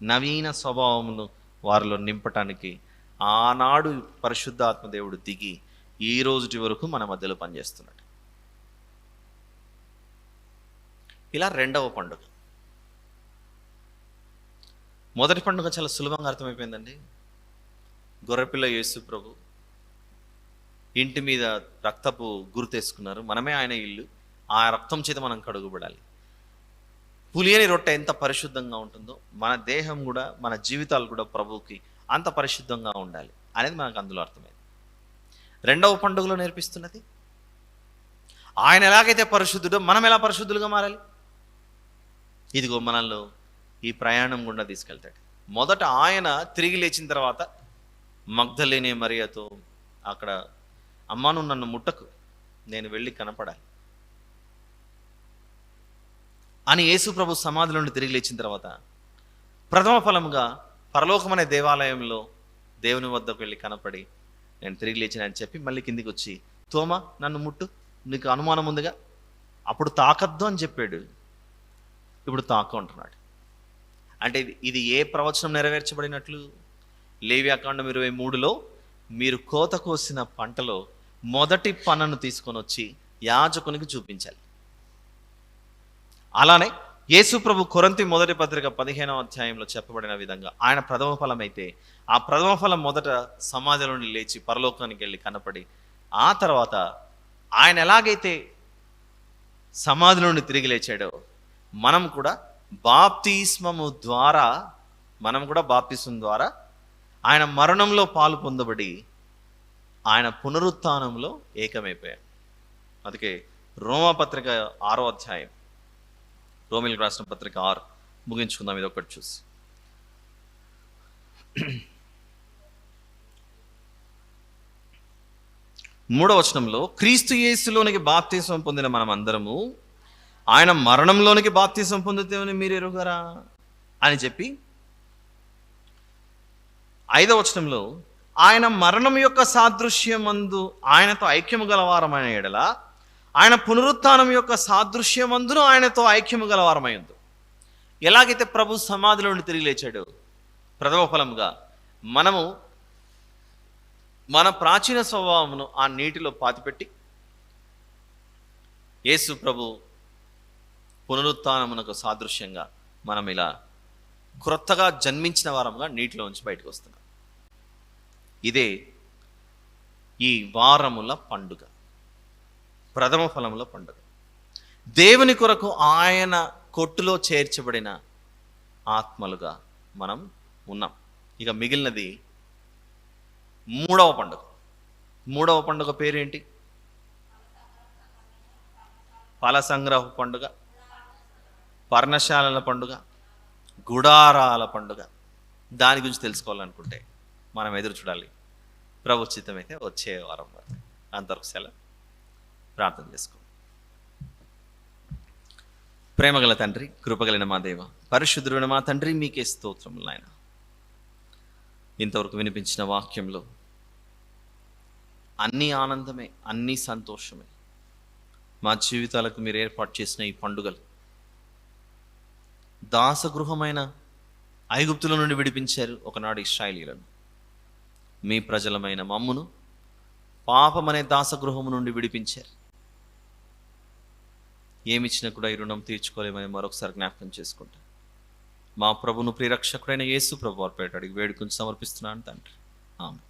నవీన స్వభావమును వారిలో నింపటానికి ఆనాడు పరిశుద్ధాత్మ దేవుడు దిగి ఈ రోజుటి వరకు మన మధ్యలో పనిచేస్తున్నాడు. ఇలా రెండవ పండుగ. మొదటి పండుగ చాలా సులభంగా అర్థమైపోయిందండి. గొర్రెపిల్ల యేసు ప్రభు ఇంటి మీద రక్తపు గుర్తేసుకున్నారు. మనమే ఆయన ఇల్లు, ఆ రక్తం చేత మనం కడుగుబడాలి. పులియని రొట్టె ఎంత పరిశుద్ధంగా ఉంటుందో మన దేహం కూడా, మన జీవితాలు కూడా ప్రభువుకి అంత పరిశుద్ధంగా ఉండాలి అనేది మనకు అందులో అర్థమైంది. రెండవ పండుగలో నేర్పిస్తున్నది, ఆయన ఎలాగైతే పరిశుద్ధుడో మనం ఎలా పరిశుద్ధులుగా మారాలి. ఇదిగో మనల్ని ఈ ప్రయాణం గుండా తీసుకెళ్తాడు. మొదట ఆయన తిరిగి లేచిన తర్వాత మగ్దలేనే మరియతో అక్కడ, అమ్మా నువ్వు నన్ను ముట్టకు, నేను వెళ్ళి కనపడాలి అని యేసు ప్రభు సమాధి నుండి తిరిగి లేచిన తర్వాత ప్రథమ ఫలముగా పరలోకమనే దేవాలయంలో దేవుని వద్దకు వెళ్ళి కనపడి, నేను తిరిగి లేచిన అని చెప్పి మళ్ళీ కిందికి వచ్చి, తోమా నన్ను ముట్టు, నీకు అనుమానం ఉందిగా, అప్పుడు తాకద్దు అని చెప్పాడు, ఇప్పుడు తాకు అంటున్నాడు. అంటే ఇది ఏ ప్రవచనం నెరవేర్చబడినట్లు? లేవ్యాకాండం 23లో మీరు కోత కోసిన పంటలో మొదటి పనను తీసుకొని వచ్చి యాజకునికి చూపించాలి. అలానే యేసు ప్రభు కొరింథీ మొదటి పత్రిక 15వ అధ్యాయంలో చెప్పబడిన విధంగా ఆయన ప్రథమ ఫలం అయితే, ఆ ప్రథమ ఫలం మొదట సమాజంలో నుండి లేచి పరలోకానికి వెళ్ళి కనపడి, ఆ తర్వాత ఆయన ఎలాగైతే సమాధి నుండి తిరిగి లేచాడో మనం కూడా బాప్తిస్మం ద్వారా ఆయన మరణంలో పాలు పొందబడి ఆయన పునరుత్థానంలో ఏకమైపోయాం. అందుకే రోమపత్రిక 6వ అధ్యాయం, రోమిలకు రాసిన పత్రిక 6 ముగించుకుందాం. ఇది ఒకటి చూసి 3వ వచనంలో, క్రీస్తు యేసులోనికి బాప్తిసం పొందిన మనం అందరము ఆయన మరణంలోనికి బాప్తిసం పొందుతామని మీరు ఎరుగరా అని చెప్పి, 5వ వచనంలో, ఆయన మరణం యొక్క సాదృశ్యమందు ఆయనతో ఐక్యము గలవారమైన ఎడల ఆయన పునరుత్థానం యొక్క సాదృశ్యమందును ఆయనతో ఐక్యము గలవారమై ఉంది. ఎలాగైతే ప్రభు సమాధిలో నుండి తిరిగి లేచాడు ప్రథమ ఫలముగా, మనము మన ప్రాచీన స్వభావమును ఆ నీటిలో పాతిపెట్టి యేసు ప్రభు పునరుత్థానమునకు సాదృశ్యంగా మనం ఇలా క్రొత్తగా జన్మించిన వారముగా నీటిలో నుంచి బయటకు వస్తున్నాం. ఇదే ఈ వారముల పండుగ, ప్రథమ ఫలముల పండుగ. దేవుని కొరకు ఆయన కొట్టులో చేర్చబడిన ఆత్మలుగా మనం ఉన్నాం. ఇక మిగిలినది 3వ పండుగ. 3వ పండుగ పేరేంటి? ఫల సంగ్రహ పండుగ, పర్ణశాలల పండుగ, గుడారాల పండుగ. దాని గురించి తెలుసుకోవాలనుకుంటే మనం ఎదురు చూడాలి. ప్రభు చిత్తమైతే వచ్చే వారం వరకు. అంతవరకు సెలవు. ప్రార్థన చేసుకో. ప్రేమగల తండ్రి, కృపగలిగిన మా దేవ, పరిశుద్ధుడైన మా తండ్రి, మీకే స్తోత్రములు నాయన. ఇంతవరకు వినిపించిన వాక్యంలో అన్ని ఆనందమే, అన్ని సంతోషమే. మా జీవితాలకు మీరు ఏర్పాటు చేసిన ఈ పండుగలు, దాసగృహమైన ఐగుప్తుల నుండి విడిపించారు ఒకనాడు ఇశ్రాయేలీయులను. మీ ప్రజలమైన మమ్మును పాపమనే దాసగృహము నుండి విడిపించారు. ఏమిచ్చినా కూడా ఈ రుణం తీర్చుకోలేమని మరొకసారి జ్ఞాపకం చేసుకుంటా. మా ప్రభును ప్రియరక్షకుడైన యేసు ప్రభు వారి పేరిట అడిగి వేడుకొని సమర్పిస్తున్నాను తండ్రి. ఆమెన్.